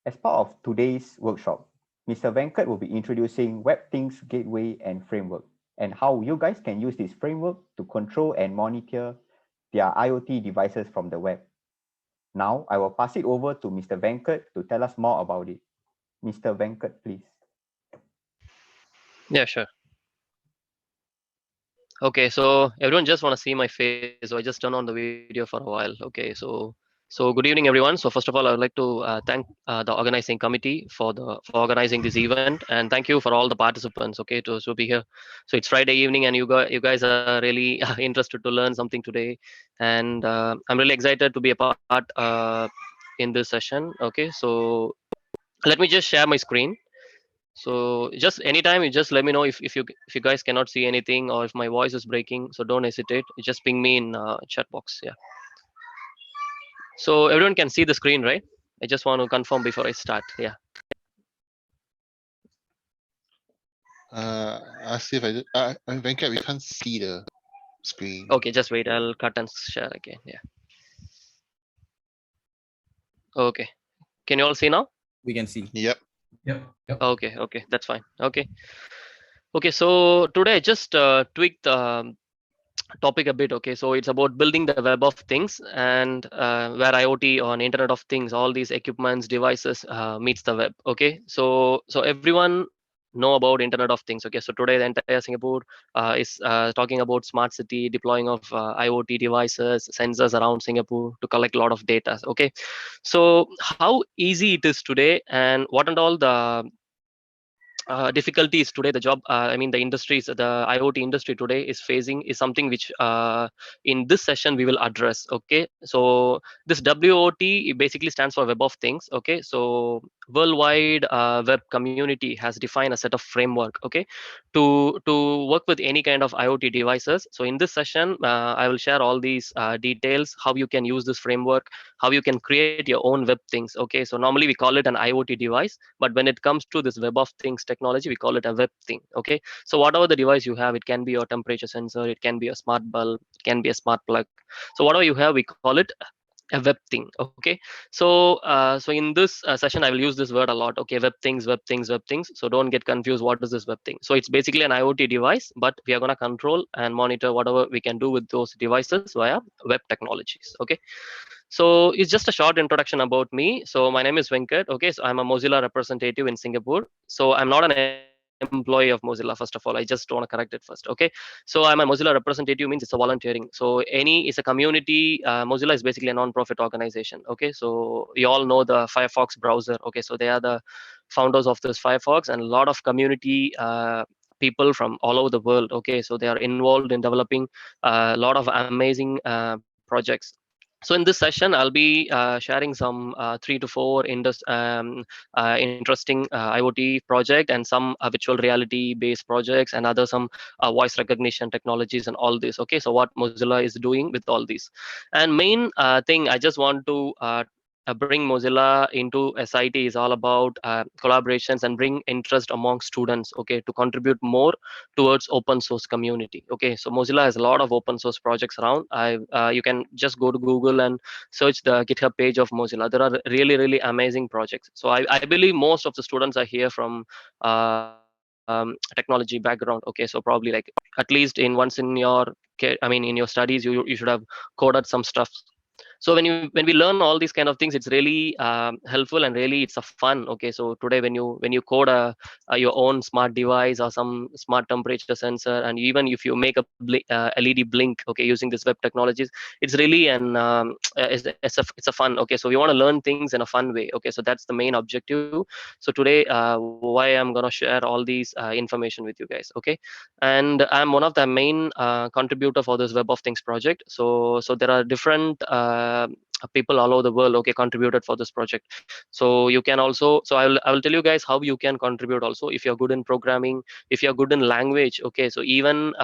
As part of today's workshop, Mr. Venkat will be introducing WebThings Gateway and Framework and how you guys can use this framework to control and monitor their IoT devices from the web. Now, I will pass it over to Mr. Venkat to tell us more about it. Mr. Venkat, please. Yeah, sure. Okay, so everyone just want to see my face, so I just turn on the video for a while. Okay, so good evening, everyone. So first of all, I would like to thank the organizing committee for organizing this event, and thank you for all the participants. Okay, to be here. So it's Friday evening, and you guys are really interested to learn something today, and I'm really excited to be a part in this session. Okay, so let me just share my screen. So just anytime you just let me know if you guys cannot see anything or if my voice is breaking. So don't hesitate. You just ping me in chat box. Yeah. So everyone can see the screen, right? I just want to confirm before I start. Yeah. Asif, Venkat, we can't see the screen. Okay, just wait. I'll cut and share again. Yeah. Okay. Can you all see now? We can see. Yep. Yep. Okay. Okay. That's fine. Okay. Okay. So today I just tweaked the topic a bit. Okay, so it's about building the web of things, and where IoT on Internet of Things, all these equipments, devices meets the web. Okay, so everyone know about Internet of Things. Okay, so today the entire Singapore is talking about smart city, deploying of IoT devices, sensors around Singapore to collect a lot of data. Okay, so how easy it is today, and what and all the difficulties today the job I mean the industries, the IoT industry today is facing, is something which in this session we will address. Okay, so this WOT basically stands for Web of Things. Okay, so worldwide web community has defined a set of framework, okay, to work with any kind of IoT devices. So in this session I will share all these details, how you can use this framework, how you can create your own web things. Okay, so normally we call it an IoT device, but when it comes to this Web of Things technology, we call it a web thing. Okay, so whatever the device you have, it can be your temperature sensor, it can be a smart bulb, it can be a smart plug. So whatever you have, we call it a web thing. Okay, so in this session I will use this word a lot. Okay, web things, web things, web things. So don't get confused, what is this web thing? So it's basically an IoT device, but we are going to control and monitor whatever we can do with those devices via web technologies. Okay, so it's just a short introduction about me. So my name is Venkat. Okay, so I'm a Mozilla representative in Singapore. So I'm not an employee of Mozilla. First of all, I just want to correct it first. Okay, so I'm a Mozilla representative, means it's a volunteering. So any is a community. Mozilla is basically a non-profit organization. Okay, so you all know the Firefox browser. Okay, so they are the founders of this Firefox, and a lot of community people from all over the world. Okay, so they are involved in developing a lot of amazing projects. So in this session, I'll be sharing some 3 to 4 interesting IoT project, and some virtual reality based projects, and other some voice recognition technologies and all this. Okay, so what Mozilla is doing with all these, and main thing I just want to bring Mozilla into SIT is all about collaborations and bring interest among students. Okay, to contribute more towards open source community. Okay, so Mozilla has a lot of open source projects around. You can just go to Google and search the GitHub page of Mozilla. There are really amazing projects. So I believe most of the students are here from technology background. Okay, so probably like at least in once in your in your studies, you should have coded some stuff. So when we learn all these kind of things, it's really helpful, and really it's a fun. Okay, so today when you code your own smart device or some smart temperature sensor, and even if you make a LED blink, okay, using this web technologies, it's really an it's a fun. Okay, so we want to learn things in a fun way. Okay, so that's the main objective. So today why I'm going to share all these information with you guys. Okay, and I'm one of the main contributor for this Web of Things project. So there are different people all over the world, okay, contributed for this project. So you can also, so I will tell you guys how you can contribute also. If you're good in programming, if you're good in language, okay, so even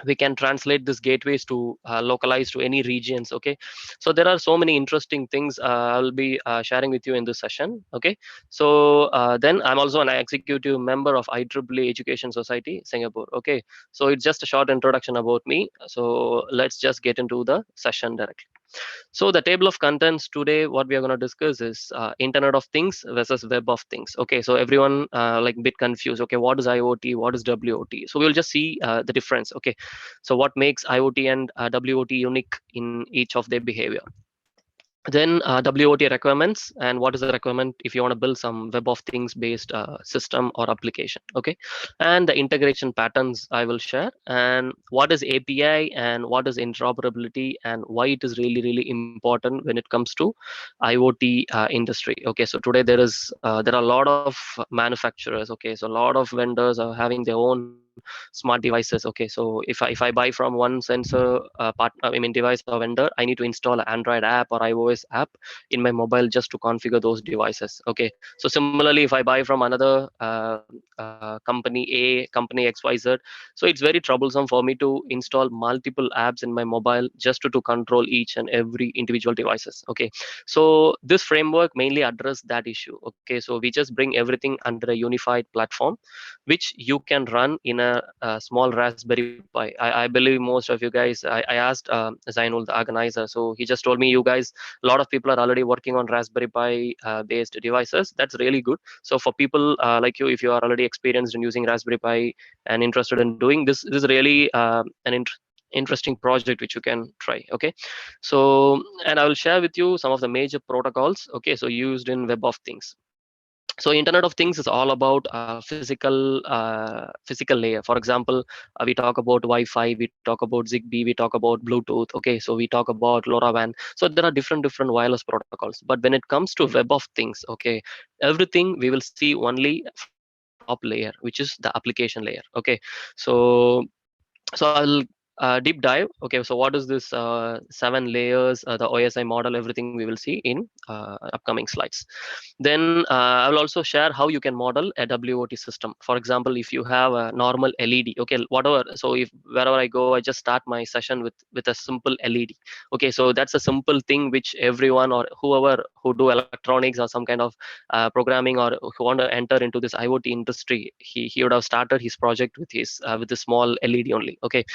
we can translate these gateways to localize to any regions. Okay, so there are so many interesting things I'll be sharing with you in this session. Okay, so then I'm also an executive member of IEEE Education Society Singapore. Okay, so it's just a short introduction about me. So let's just get into the session directly. So the table of contents today, what we are going to discuss is Internet of Things versus Web of Things. Okay, so everyone like bit confused. Okay, what is IoT? What is WOT? So we'll just see the difference. Okay, so what makes IoT and WOT unique in each of their behavior. Then WOT requirements, and what is the requirement if you want to build some Web of Things based system or application. Okay, and the integration patterns I will share, and what is API and what is interoperability, and why it is really important when it comes to IoT industry. Okay, so today there are a lot of manufacturers. Okay, so a lot of vendors are having their own smart devices. Okay, so if I buy from one sensor device or vendor, I need to install an Android app or iOS app in my mobile just to configure those devices. Okay, so similarly, if I buy from another company A, company XYZ, so it's very troublesome for me to install multiple apps in my mobile just to control each and every individual devices. Okay, so this framework mainly address that issue. Okay, so we just bring everything under a unified platform which you can run in a small Raspberry Pi. I believe most of you guys, I asked Zainul, the organizer, so he just told me you guys, a lot of people are already working on Raspberry Pi based devices. That's really good. So for people like you, if you are already experienced in using Raspberry Pi and interested in doing this, this is really an interesting project which you can try. Okay, so and I will share with you some of the major protocols, okay, so used in Web of Things. So Internet of Things is all about physical layer. For example, we talk about Wi-Fi, we talk about Zigbee, we talk about Bluetooth. Okay, so we talk about LoRaWAN. So there are different wireless protocols. But when it comes to Web of Things, okay, everything we will see only from the top layer, which is the application layer. Okay, so I'll deep dive. Okay, so what is this 7 layers, the OSI model, everything we will see in upcoming slides. Then I will also share how you can model a WOT system. For example, if you have a normal LED, okay, whatever. So if wherever I go, I just start my session with a simple LED. Okay, so that's a simple thing which everyone or whoever who do electronics or some kind of programming or who want to enter into this IoT industry, he would have started his project with a small LED only. Okay,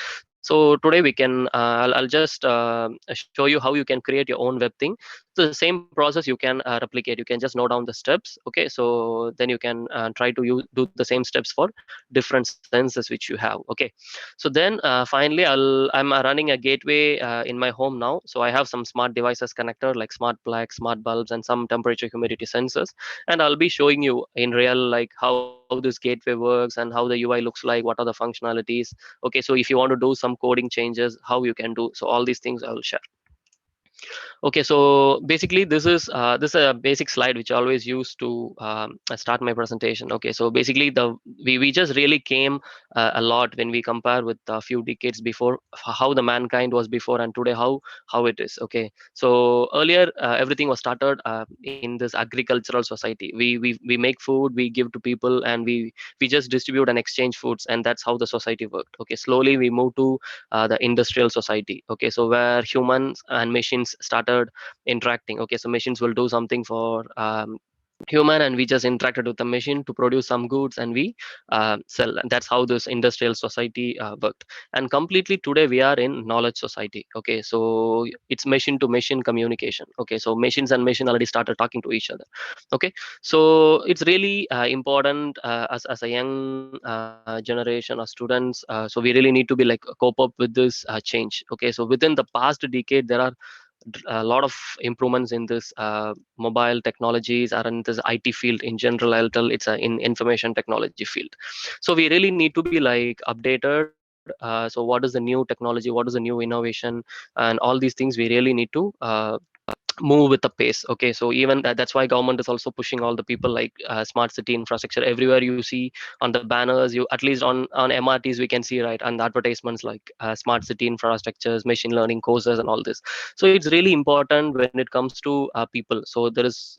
so today we can I'll just show you how you can create your own web thing. So the same process you can replicate. You can just note down the steps. Okay, so then you can try to do the same steps for different senses which you have. Okay, so then finally I'm running a gateway in my home now. So I have some smart devices connected like smart plugs, smart bulbs, and some temperature humidity sensors, and I'll be showing you in real like how this gateway works and how the UI looks like, what are the functionalities. Okay, so if you want to do some coding changes, how you can do. So all these things I will share. Okay, so basically this is a basic slide which I always use to start my presentation. Okay, so basically we just really came a lot when we compare with a few decades before, how the mankind was before and today how it is. Okay, so earlier everything was started in this agricultural society. We make food, we give to people, and we just distribute and exchange foods, and that's how the society worked. Okay, slowly we moved to the industrial society. Okay, so where humans and machines started interacting. Okay, so machines will do something for human, and we just interacted with the machine to produce some goods, and we sell. And that's how this industrial society worked. And completely today we are in knowledge society. Okay, so it's machine to machine communication. Okay, so machines and machine already started talking to each other. Okay, so it's really important as a young generation or students, so we really need to be like cope up with this change. Okay, so within the past decade there are a lot of improvements in this mobile technologies or in this IT field in general. I'll tell it's in information technology field. So we really need to be like updated. So what is the new technology, what is the new innovation, and all these things we really need to move with the pace. Okay, so even that's why government is also pushing all the people like smart city infrastructure everywhere. You see on the banners, you at least on MRTs we can see, right, and the advertisements like smart city infrastructures, machine learning courses, and all this. So it's really important when it comes to people. So there is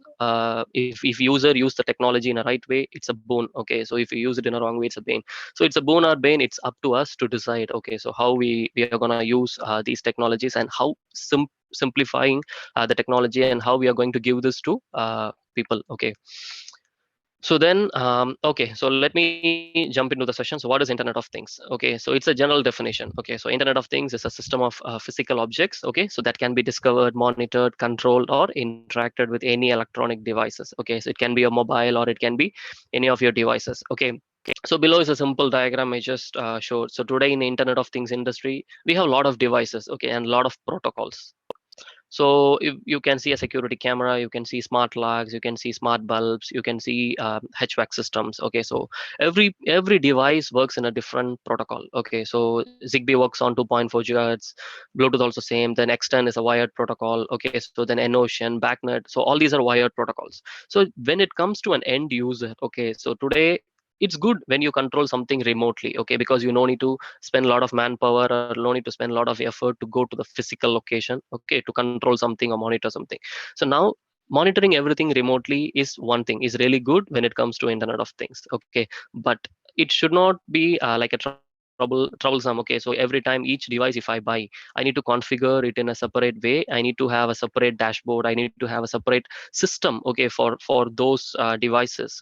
if user use the technology in a right way, it's a boon. Okay, so if you use it in a wrong way, it's a bane. So it's a boon or bane, it's up to us to decide. Okay, so how we are going to use these technologies, and how simplifying the technology, and how we are going to give this to people. Okay, So then, okay, so let me jump into the session. So what is Internet of Things? Okay, so it's a general definition. Okay, so Internet of Things is a system of physical objects. Okay, so that can be discovered, monitored, controlled, or interacted with any electronic devices. Okay, so it can be a mobile or it can be any of your devices. Okay, so below is a simple diagram I just showed. So today in the Internet of Things industry, we have a lot of devices. Okay, and a lot of protocols. So you can see a security camera, you can see smart locks, you can see smart bulbs, you can see HVAC systems. Okay, so every device works in a different protocol. Okay, so Zigbee works on 2.4 gigahertz, Bluetooth also same. Then X10 is a wired protocol. Okay, so then Enocean, BACnet. So all these are wired protocols. So when it comes to an end user, okay, so today it's good when you control something remotely. Okay, because you no need to spend a lot of manpower or no need to spend a lot of effort to go to the physical location, okay, to control something or monitor something. So now monitoring everything remotely is one thing, is really good when it comes to Internet of Things. Okay, but it should not be like a troublesome. Okay, so every time each device if I buy, I need to configure it in a separate way. I need to have a separate dashboard, I need to have a separate system, okay, for those devices.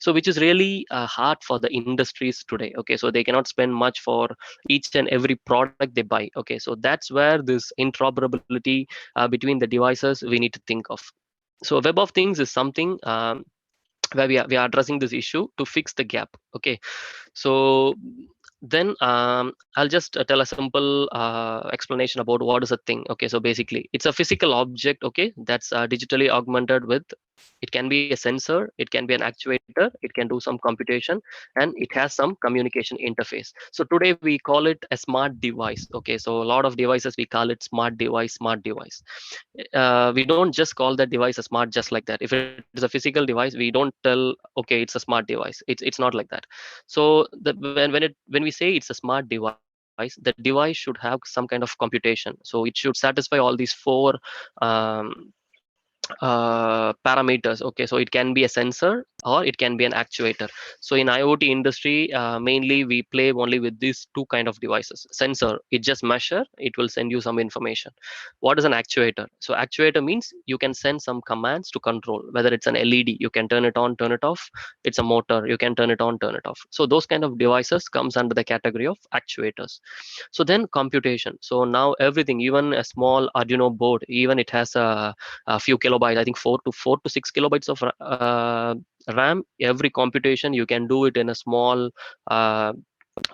So which is really hard for the industries today. Okay, so they cannot spend much for each and every product they buy. Okay, so that's where this interoperability between the devices we need to think of. So Web of Things is something where we are addressing this issue to fix the gap. Okay, so then I'll just tell a simple explanation about what is a thing. Okay, so basically it's a physical object, okay, that's digitally augmented with, it can be a sensor, it can be an actuator, it can do some computation, and it has some communication interface. So today we call it a smart device. Okay, so a lot of devices we call it smart device. We don't just call that device a smart just like that. If it is a physical device, we don't tell okay it's a smart device. It's not like that. So when we say it's a smart device, the device should have some kind of computation. So it should satisfy all these four um, parameters. Okay, so it can be a sensor or it can be an actuator. So in IoT industry, mainly we play only with these two kind of devices. Sensor, it just measure, it will send you some information. What is an actuator? So actuator means you can send some commands to control, whether it's an LED, you can turn it on, turn it off. It's a motor, you can turn it on, turn it off. So those kind of devices comes under the category of actuators. So then computation, so now everything, even a small Arduino board, even it has a few kilobytes, I think 4 to 6 kilobytes of RAM. Every computation you can do it in a small uh,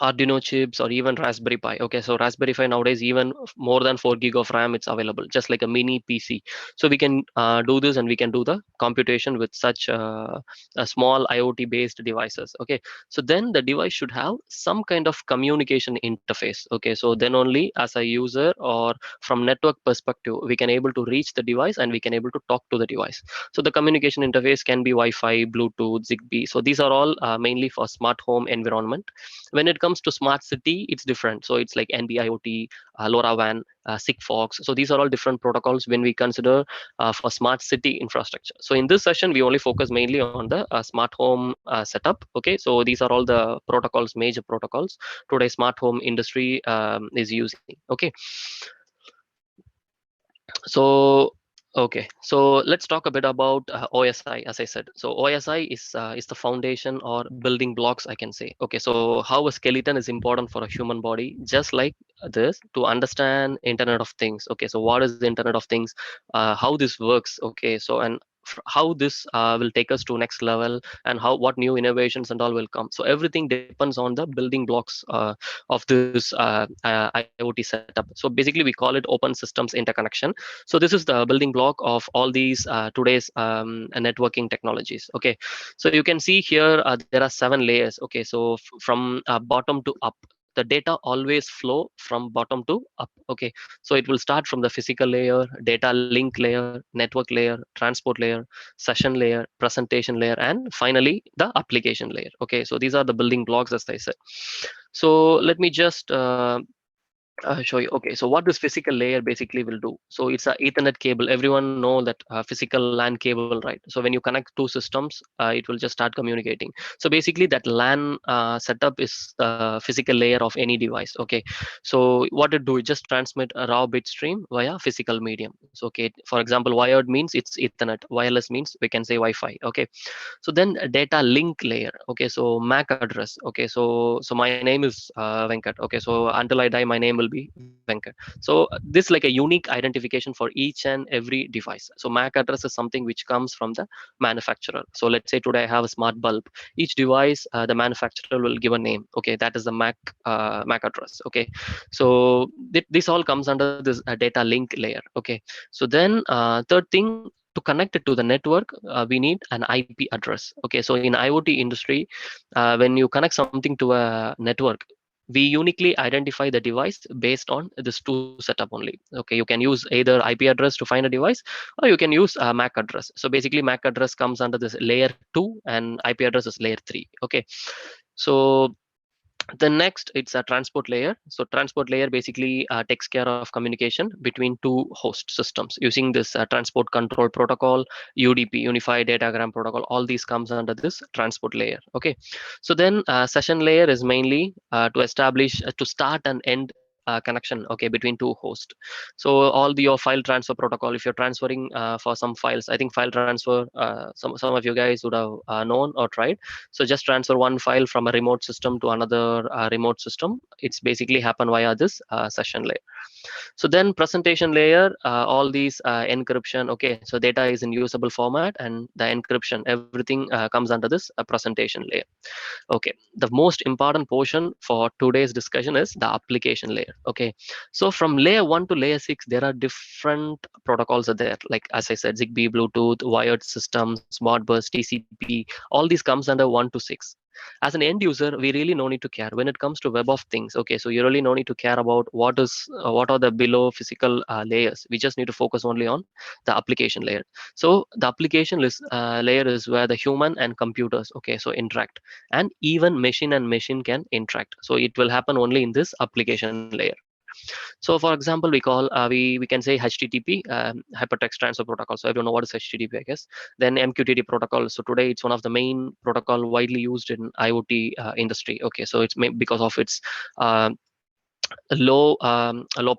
Arduino chips or even Raspberry Pi. Okay, so Raspberry Pi nowadays even more than 4 gig of RAM it's available, just like a mini PC. So we can do this and we can do the computation with such a small IoT based devices. Okay, so then the device should have some kind of communication interface. Okay, so then only as a user or from network perspective we can able to reach the device and we can able to talk to the device. So the communication interface can be Wi-Fi, Bluetooth, Zigbee. So these are all mainly for smart home environment. When it comes to smart city, it's different. So it's like NB-IoT, LoRaWAN, Sigfox. So these are all different protocols when we consider for smart city infrastructure. So in this session, we only focus mainly on the smart home setup. Okay, so these are all the protocols, major protocols today smart home industry is using. Okay, so okay, so let's talk a bit about OSI. As I said, so OSI is the foundation or building blocks, I can say. Okay, so how a skeleton is important for a human body, just like this to understand Internet of Things. Okay, so what is the Internet of Things, how this works. Okay, so and how this will take us to next level, and how what new innovations and all will come. So everything depends on the building blocks of this IoT setup. So basically we call it open systems interconnection. So this is the building block of all these today's networking technologies. Okay, so you can see here there are 7 layers. Okay, so from bottom to up, the data always flow from bottom to up. Okay, so it will start from the physical layer, data link layer, network layer, transport layer, session layer, presentation layer, and finally the application layer. Okay, so these are the building blocks, as I said. So let me just show you. Okay, so what this physical layer basically will do? So it's a Ethernet cable. Everyone know that physical LAN cable, right? So when you connect two systems, it will just start communicating. So basically, that LAN setup is the physical layer of any device. Okay, so what it do? It just transmit a raw bit stream via physical medium. So okay, for example, wired means it's Ethernet. Wireless means we can say Wi-Fi. Okay, so then a data link layer. Okay, so MAC address. Okay, so my name is Venkat. Okay, so until I die my name will be Venkat. So this like a unique identification for each and every device. So MAC address is something which comes from the manufacturer. So let's say today I have a smart bulb. Each device, the manufacturer will give a name. Okay, that is the MAC address. Okay, so this all comes under this data link layer. Okay, so then third thing, to connect it to the network, we need an IP address. Okay, so in IoT industry, when you connect something to a network, we uniquely identify the device based on this two setup only. Okay, you can use either IP address to find a device, or you can use a MAC address. So basically, MAC address comes under this layer 2, and IP address is layer 3. Okay, so the next, it's a transport layer. So transport layer basically takes care of communication between two host systems using this transport control protocol, UDP, unified datagram protocol. All these comes under this transport layer. Okay, so then session layer is mainly to establish to start and end connection, okay, between two hosts. So all your file transfer protocol, if you're transferring for some files, I think file transfer, some of you guys would have known or tried. So just transfer one file from a remote system to another remote system. It's basically happen via this session layer. So then presentation layer, all these encryption. Okay, so data is in usable format, and the encryption, everything comes under this presentation layer. Okay, the most important portion for today's discussion is the application layer. Okay, so from layer 1 to layer 6, there are different protocols are there, like as I said, Zigbee, Bluetooth, wired systems, Modbus, TCP. All these comes under 1 to 6. As an end user, we really no need to care when it comes to web of things. Okay, so you really no need to care about what are the below physical layers. We just need to focus only on the application layer. So the application layer is where the human and computers, okay, so interact, and even machine and machine can interact. So it will happen only in this application layer. So for example, we can say HTTP, hypertext transfer protocol. So everyone know what is HTTP, I guess. Then Mqtt protocol. So today it's one of the main protocol widely used in IoT industry. Okay, so it's because of its uh, low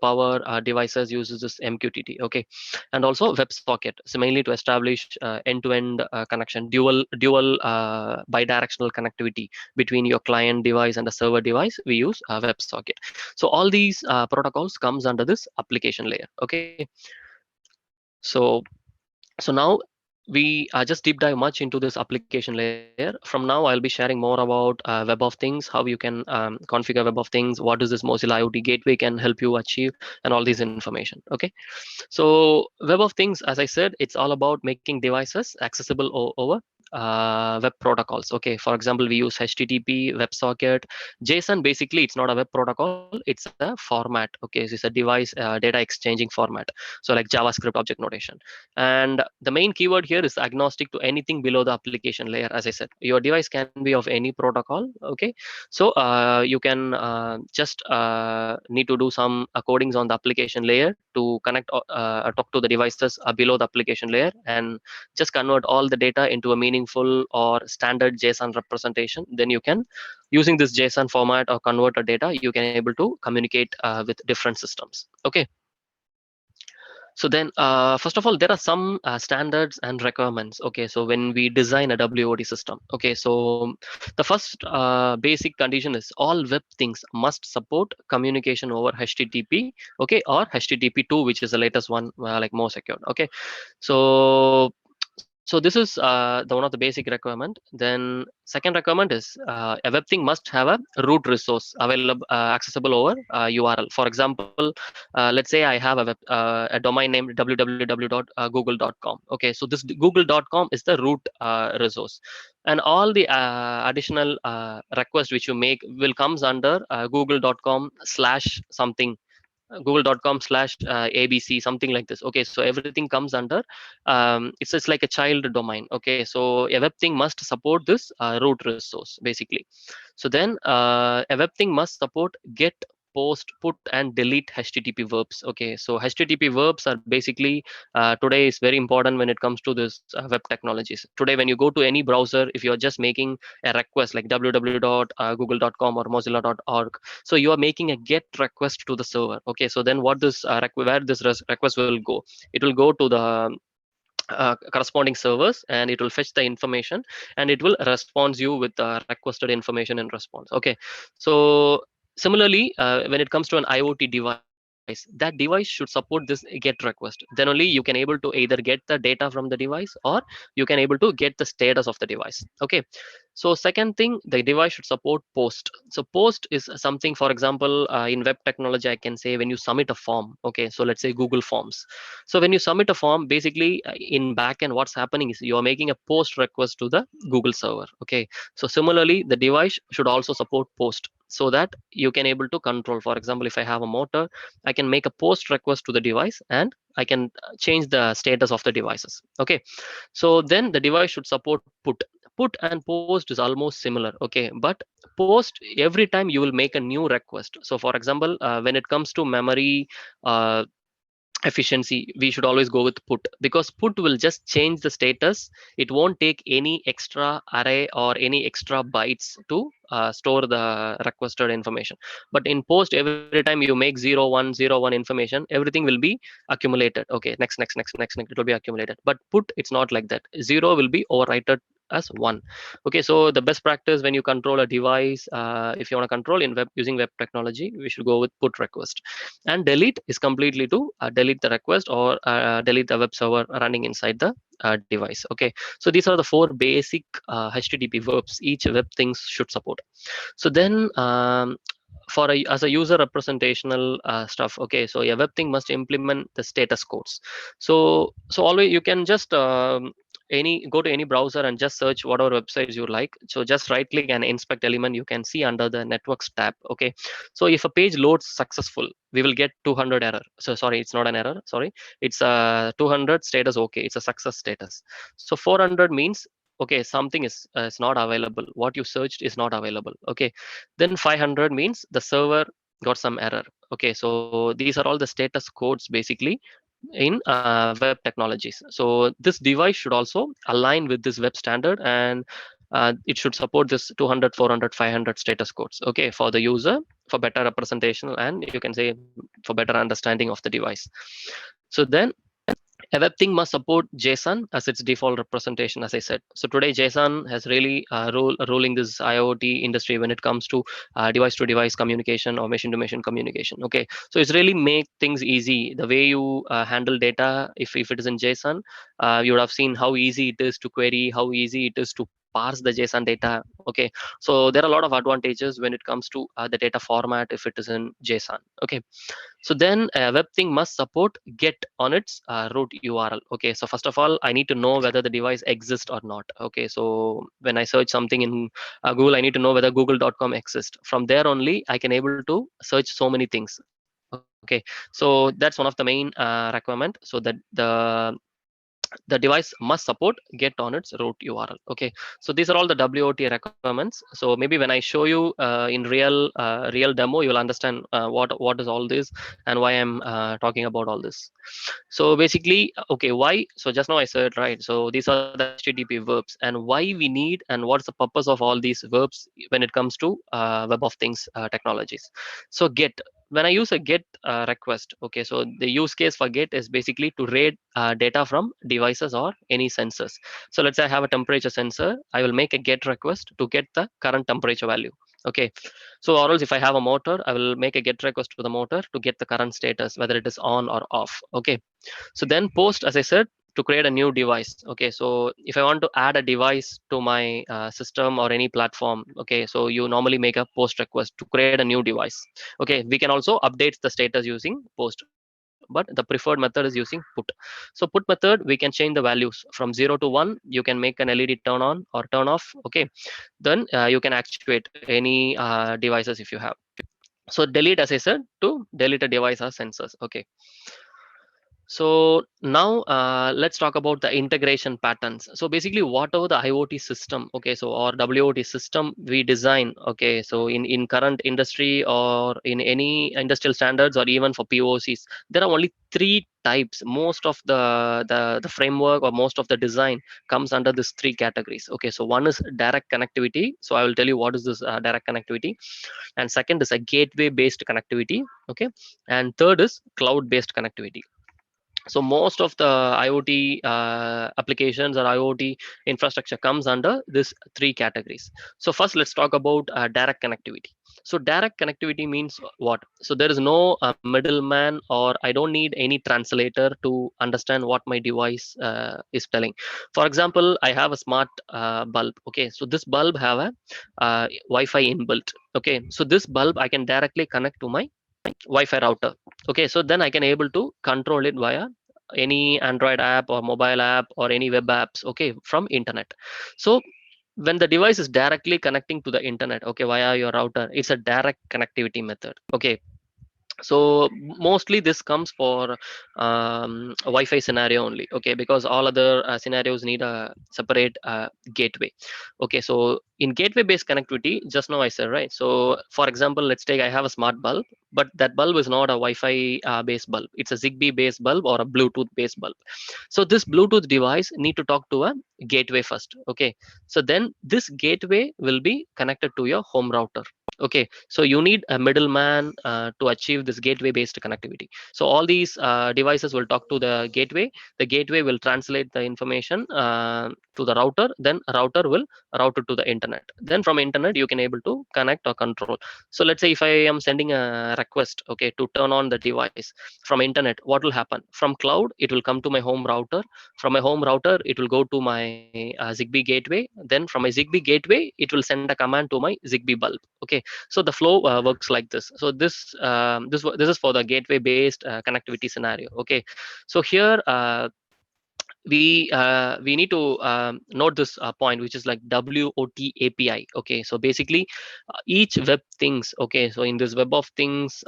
power devices uses this MQTT. Okay, and also WebSocket. So mainly to establish end-to-end connection, dual bidirectional connectivity between your client device and the server device. We use WebSocket. So all these protocols comes under this application layer. Okay, so now we just deep dive much into this application layer. From now I'll be sharing more about web of things, how you can configure web of things, what is this Mozilla IoT gateway can help you achieve, and all this information. Okay, so web of things, as I said, it's all about making devices accessible over web protocols. Okay, for example, we use HTTP, WebSocket, JSON. Basically, it's not a web protocol, it's a format. Okay, so it's a device data exchanging format. So like JavaScript object notation. And the main keyword here is agnostic to anything below the application layer. As I said, your device can be of any protocol. Okay, so you can just need to do some codings on the application layer to connect talk to the devices below the application layer, and just convert all the data into a meaningful or standard JSON representation. Then you can, using this JSON format or converted data, you can able to communicate with different systems. Okay, so then first of all, there are some standards and requirements. Okay, so when we design a WOT system, okay, so the first basic condition is all web things must support communication over HTTP, okay, or HTTP2, which is the latest one, like more secured. Okay, so this is the one of the basic requirement. Then second requirement is a web thing must have a root resource available, accessible over URL. For example, let's say I have a domain name www.google.com. Okay, so this google.com is the root resource, and all the additional requests which you make will comes under google.com slash something, google.com/abc, something like this. Okay, so everything comes under it's just like a child domain. Okay, so a web thing must support this root resource basically. So then a web thing must support get, post, put, and delete HTTP verbs. Okay, so HTTP verbs are basically today is very important when it comes to this web technologies. Today, when you go to any browser, if you're just making a request like www.google.com or mozilla.org, so you are making a get request to the server. Okay, so then what this where this request will go? It will go to the corresponding servers, and it will fetch the information, and it will respond you with the requested information in response. Okay, so similarly, when it comes to an IoT device, that device should support this get request. Then only you can able to either get the data from the device, or you can able to get the status of the device. Okay, so second thing, the device should support post. So post is something, for example, in web technology, I can say when you submit a form. Okay, so let's say Google Forms. So when you submit a form, basically in backend, what's happening is you are making a post request to the Google server. Okay, so similarly, the device should also support post, so that you can able to control. For example, if I have a motor, I can make a post request to the device, and I can change the status of the devices. Okay, so then the device should support put. Put and post is almost similar. Okay, but post, every time you will make a new request. So for example, when it comes to memory efficiency, we should always go with put, because put will just change the status. It won't take any extra array or any extra bytes to store the requested information. But in post, every time you make 0101 information, everything will be accumulated. Okay, next, it will be accumulated. But put, it's not like that. 0 will be overwritten as 1. Okay, so the best practice when you control a device, if you want to control in web using web technology, we should go with put request. And delete is completely to delete the request, or delete the web server running inside the device. Okay, so these are the 4 basic HTTP verbs each web things should support. So then as a user representational stuff. Okay, so a web thing must implement the status codes. So always you can just go to any browser and just search whatever websites you like. So just right click and inspect element, you can see under the networks tab. Okay, so if a page loads successful, we will get 200 error. So sorry, it's not an error, sorry, it's a 200 status. Okay, it's a success status. So 400 means okay, something is not available, what you searched is not available. Okay, then 500 means the server got some error. Okay, so these are all the status codes basically in web technologies. So this device should also align with this web standard, and it should support this 200, 400, 500 status codes. Okay, for the user, for better representation, and you can say for better understanding of the device. So then a web thing must support JSON as its default representation, as I said. So today JSON has really ruling this IoT industry when it comes to device-to-device communication or machine-to-machine communication. Okay, so it's really make things easy. The way you handle data, if it is in JSON, you would have seen how easy it is to query, how easy it is to parse the JSON data. Okay, so there are a lot of advantages when it comes to the data format if it is in JSON. Okay, so then a web thing must support get on its root URL. Okay, so first of all, I need to know whether the device exists or not. Okay, so when I search something in Google, I need to know whether google.com exists. From there only, I can able to search so many things. Okay, so that's one of the main requirement. So that the device must support get on its root URL. Okay, so these are all the WOT requirements. So maybe when I show you in real demo, you will understand what is all this and why I'm talking about all this. So basically, okay, why? So just now I said, right, so these are the HTTP verbs, and why we need and what's the purpose of all these verbs when it comes to web of things technologies. So get, when I use a get request, okay, so the use case for get is basically to read data from devices or any sensors. So let's say I have a temperature sensor, I will make a get request to get the current temperature value. Okay, so or else if I have a motor, I will make a get request to the motor to get the current status, whether it is on or off. Okay, so then post, as I said, to create a new device. Okay, so if I want to add a device to my system or any platform, okay, so you normally make a post request to create a new device. Okay, we can also update the status using post, but the preferred method is using put. So put method, we can change the values from 0 to 1. You can make an LED turn on or turn off. Okay, then you can actuate any devices if you have. So delete, as I said, to delete a device or sensors. Okay, So now let's talk about the integration patterns. So basically, whatever the IoT system, okay, so or WOT system we design, okay, so in current industry or in any industrial standards or even for POCs, there are only three types. Most of the framework or most of the design comes under these three categories. Okay, so one is direct connectivity. So I will tell you what is this direct connectivity, and second is a gateway based connectivity. Okay, and third is cloud based connectivity. So most of the IoT applications or IoT infrastructure comes under this three categories. So first, let's talk about direct connectivity. So direct connectivity means what? So there is no middleman, or I don't need any translator to understand what my device is telling. For example, I have a smart bulb. Okay, so this bulb have a Wi-Fi inbuilt. Okay, so this bulb I can directly connect to my Wi-Fi router. Okay, so then I can able to control it via any Android app or mobile app or any web apps, okay, from internet. So when the device is directly connecting to the internet, okay, via your router, it's a direct connectivity method. Okay, so mostly this comes for a Wi-Fi scenario only. Okay, because all other scenarios need a separate gateway. Okay, so in gateway based connectivity, just now I said, right, so for example, let's take I have a smart bulb, but that bulb is not a Wi-Fi based bulb, it's a Zigbee based bulb or a Bluetooth based bulb. So this Bluetooth device need to talk to a gateway first. Okay, so then this gateway will be connected to your home router. Okay, so you need a middleman to achieve this gateway based connectivity. So all these devices will talk to the gateway will translate the information to the router, then a router will route it to the internet, then from internet you can able to connect or control. So let's say if I am sending a request, okay, to turn on the device from internet, what will happen? From cloud it will come to my home router, from my home router it will go to my Zigbee gateway, then from my Zigbee gateway it will send a command to my Zigbee bulb. Okay, so the flow works like this. So this is for the gateway based connectivity scenario. Okay, so here we need to note this point, which is like WOT API. Okay, so basically each web things, okay, so in this web of things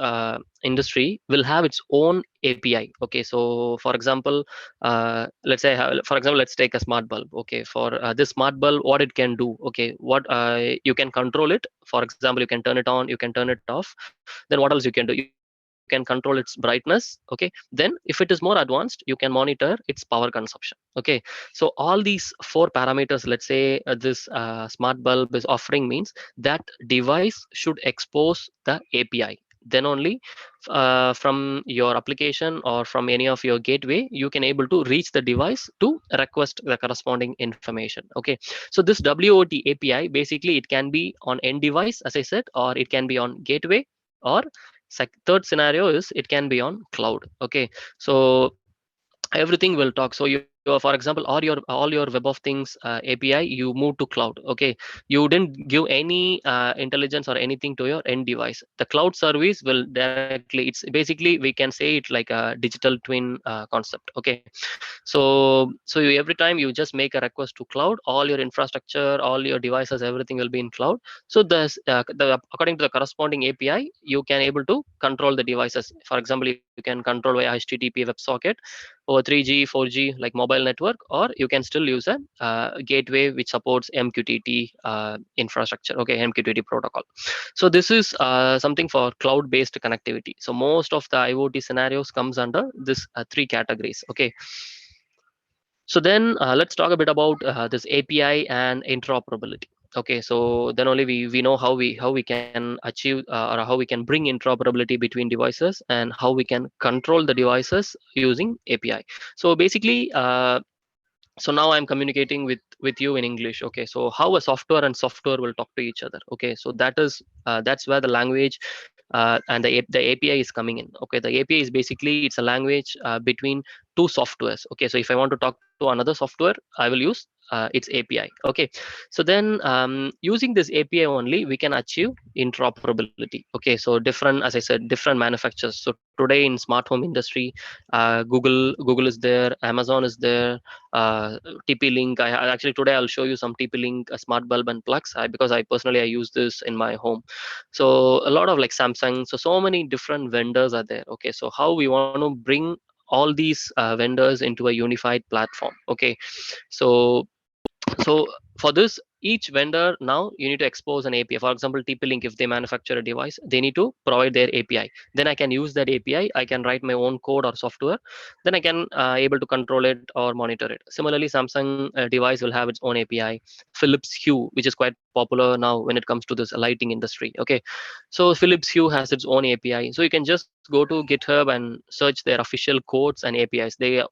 industry will have its own API. Okay, so for example, let's say for example, let's take a smart bulb. Okay, for this smart bulb, what it can do, okay, what you can control it. For example, you can turn it on, you can turn it off. Then what else you can do? You can control its brightness. Okay, then if it is more advanced, you can monitor its power consumption. Okay, so all these four parameters, let's say this smart bulb is offering, means that device should expose the API. Then only from your application or from any of your gateway you can able to reach the device to request the corresponding information. Okay, so this WOT API basically it can be on end device, as I said, or it can be on gateway, or third scenario is it can be on cloud. Okay, so everything will talk. So you, for example, all your web of things API you move to cloud. Okay, you didn't give any intelligence or anything to your end device. The cloud service will directly, it's basically we can say it like a digital twin concept. Okay, so every time you just make a request to cloud, all your infrastructure, all your devices, everything will be in cloud. So the according to the corresponding API you can able to control the devices. For example, you can control via HTTP WebSocket over 3G 4G like mobile network, or you can still use a gateway which supports Mqtt infrastructure. Okay, Mqtt protocol. So this is something for cloud based connectivity. So most of the IoT scenarios comes under this three categories. Okay, so then let's talk a bit about this API and interoperability. Okay, so then only we know how we can achieve or how we can bring interoperability between devices and how we can control the devices using API. So basically, so now I'm communicating with you in English. Okay, so how a software and software will talk to each other. Okay, so that's where the language and the API is coming in. Okay, the API is basically it's a language between two softwares. Okay, so if I want to talk to another software, I will use its API. Okay, so then using this API only we can achieve interoperability. Okay, so different, as I said, different manufacturers. So today in smart home industry, Google is there, Amazon is there, TP-Link. Actually today I'll show you some TP-Link smart bulb and plugs, because I personally I use this in my home. So a lot of like Samsung. So many different vendors are there. Okay, so how we want to bring all these vendors into a unified platform. Okay, so for this, each vendor now you need to expose an API. For example, TP-Link, if they manufacture a device, they need to provide their API. Then I can use that API. I can write my own code or software. Then I can able to control it or monitor it. Similarly, Samsung device will have its own API. Philips Hue, which is quite popular now when it comes to this lighting industry. Okay, so Philips Hue has its own API. So you can just go to GitHub and search their official codes and APIs. They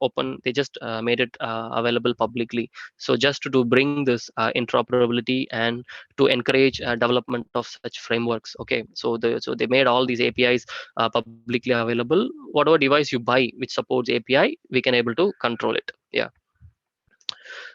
just made it available publicly. So just to bring this interoperability and to encourage development of such frameworks. Okay, so they made all these APIs publicly available. Whatever device you buy which supports API, we can able to control it. Yeah.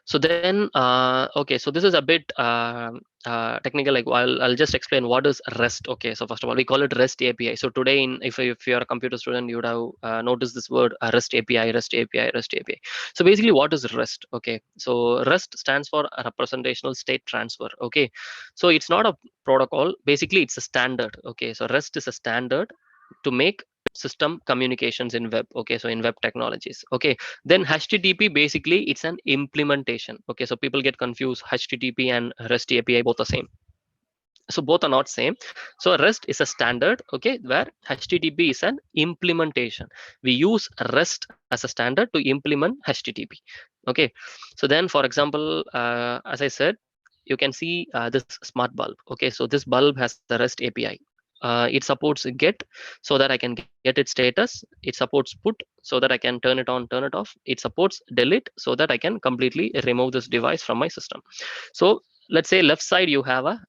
So then, okay, so this is a bit technical. Like, I'll just explain what is REST. Okay, so first of all, we call it REST API. So today, if you're a computer student, you would have noticed this word REST API, REST API, REST API. So basically, what is REST? Okay, so REST stands for representational state transfer. Okay, so it's not a protocol. Basically, it's a standard. Okay, so REST is a standard to make system communications in web. Okay, so in web technologies. Okay, then HTTP, basically it's an implementation. Okay, so people get confused. HTTP and REST API both the same, so both are not same. So REST is a standard, okay, where HTTP is an implementation. We use REST as a standard to implement HTTP. Okay, so then for example, as I said, you can see this smart bulb. Okay, so this bulb has the REST API. It supports get, so that I can get its status. It supports put, so that I can turn it on, turn it off. It supports delete, so that I can completely remove this device from my system. So let's say left side you have a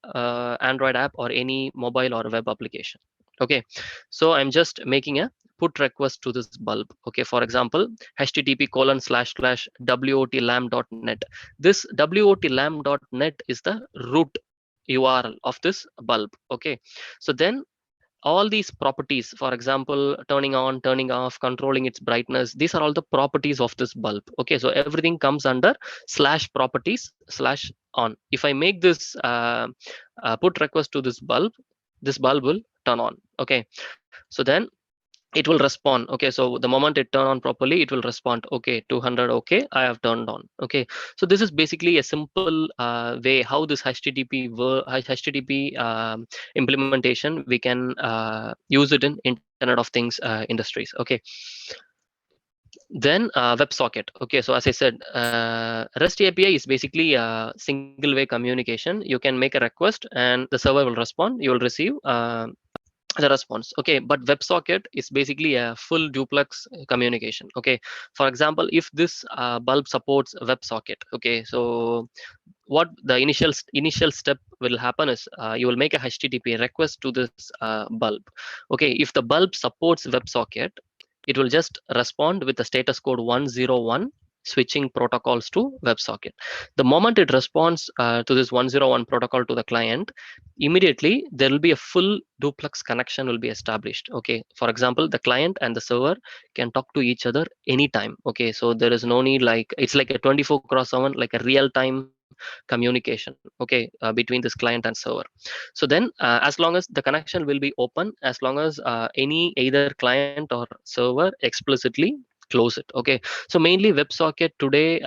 Android app or any mobile or web application. Okay, so I'm just making a put request to this bulb. Okay, for example, http://wotlam.net. This wotlam.net is the root URL of this bulb. Okay, so then all these properties, for example, turning on, turning off, controlling its brightness, these are all the properties of this bulb. Okay, so everything comes under /properties/on. If I make this put request to this bulb will turn on. Okay, so then it will respond. Okay, so the moment it turn on properly, it will respond, okay, 200, okay, I have turned on. Okay, so this is basically a simple way how this HTTP implementation we can use it in Internet of Things industries. Okay, then WebSocket. Okay, so as I said, REST API is basically a single way communication. You can make a request and the server will respond. You will receive the response. Okay, but WebSocket is basically a full duplex communication. Okay, for example, if this bulb supports WebSocket, okay, so what the initial step will happen is you will make a HTTP request to this bulb. Okay, if the bulb supports WebSocket, it will just respond with the status code 101, switching protocols to WebSocket. The moment it responds to this 101 protocol to the client, immediately there will be a full duplex connection will be established. Okay, for example, the client and the server can talk to each other anytime. Okay, so there is no need, like it's like a 24/7, like a real-time communication. Okay, between this client and server. So then as long as the connection will be open, as long as any either client or server explicitly close it. Okay, so mainly WebSocket today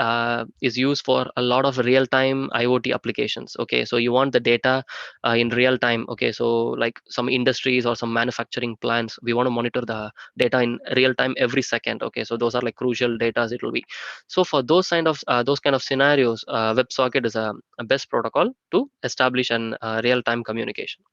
is used for a lot of real-time IoT applications. Okay, so you want the data in real time. Okay, so like some industries or some manufacturing plants, we want to monitor the data in real time every second. Okay, so those are like crucial data it will be. So for those kind of scenarios, WebSocket is a best protocol to establish an real-time communication.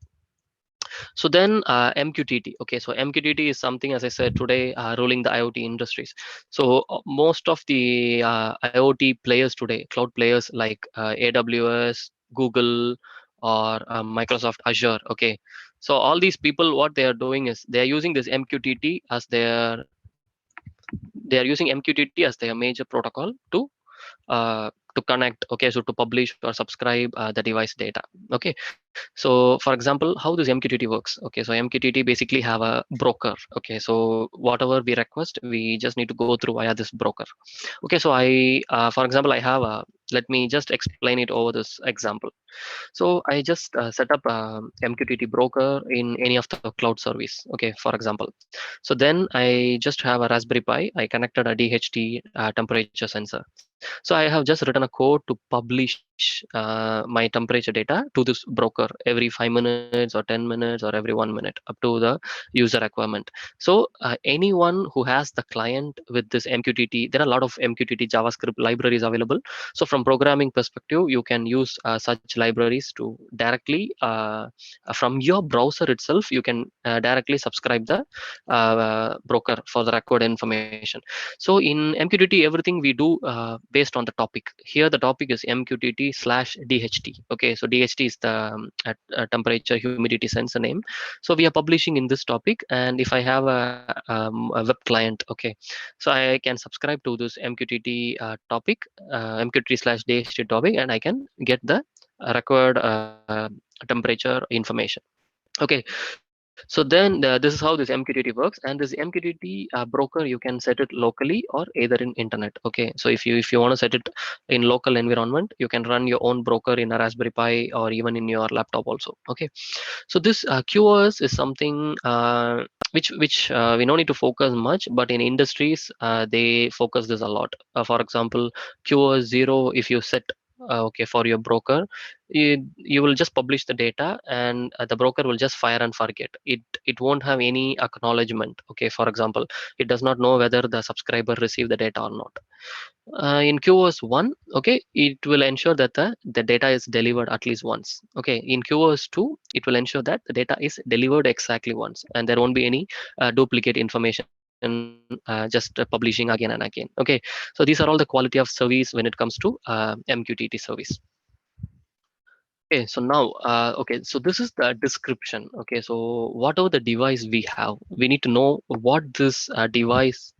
So then Mqtt. Okay, so Mqtt is something, as I said, today ruling the IoT industries. So most of the IoT players today, cloud players like AWS, Google, or Microsoft Azure. Okay, so all these people, what they are doing is they are using this Mqtt as their major protocol to connect. Okay, so to publish or subscribe the device data. Okay, so for example, how this Mqtt works. Okay, so Mqtt basically have a broker. Okay, so whatever we request, we just need to go through via this broker. Okay, so for example, I have a Let me just explain it over this example. So I just set up MQTT broker in any of the cloud service. Okay, for example. So then I just have a Raspberry Pi. I connected a DHT temperature sensor. So I have just written a code to publish my temperature data to this broker every 5 minutes or 10 minutes or every 1 minute up to the user requirement. So anyone who has the client with this MQTT, there are a lot of MQTT JavaScript libraries available. So from programming perspective, you can use such libraries to directly from your browser itself, you can directly subscribe the broker for the record information. So in MQTT, everything we do based on the topic. Here the topic is MQTT/DHT. Okay, so DHT is the temperature humidity sensor name. So we are publishing in this topic, and if I have a web client, okay, so I can subscribe to this MQTT topic, MQTT/DHT topic, and I can get the required temperature information. Okay, so then this is how this MQTT works, and this MQTT broker, you can set it locally or either in internet. Okay, so if you want to set it in local environment, you can run your own broker in a Raspberry Pi or even in your laptop also. Okay, so this QoS is something which we don't need to focus much, but in industries they focus this a lot. For example, QoS 0, if you set okay, for your broker, you will just publish the data, and the broker will just fire and forget. It won't have any acknowledgement. Okay, for example, it does not know whether the subscriber received the data or not. In QoS 1, okay, it will ensure that the data is delivered at least once. Okay, in QoS 2, it will ensure that the data is delivered exactly once, and there won't be any duplicate information just publishing again and again. Okay, so these are all the quality of service when it comes to MQTT service. Okay, so now, okay, so this is the description. Okay, so whatever the device we have, we need to know what this device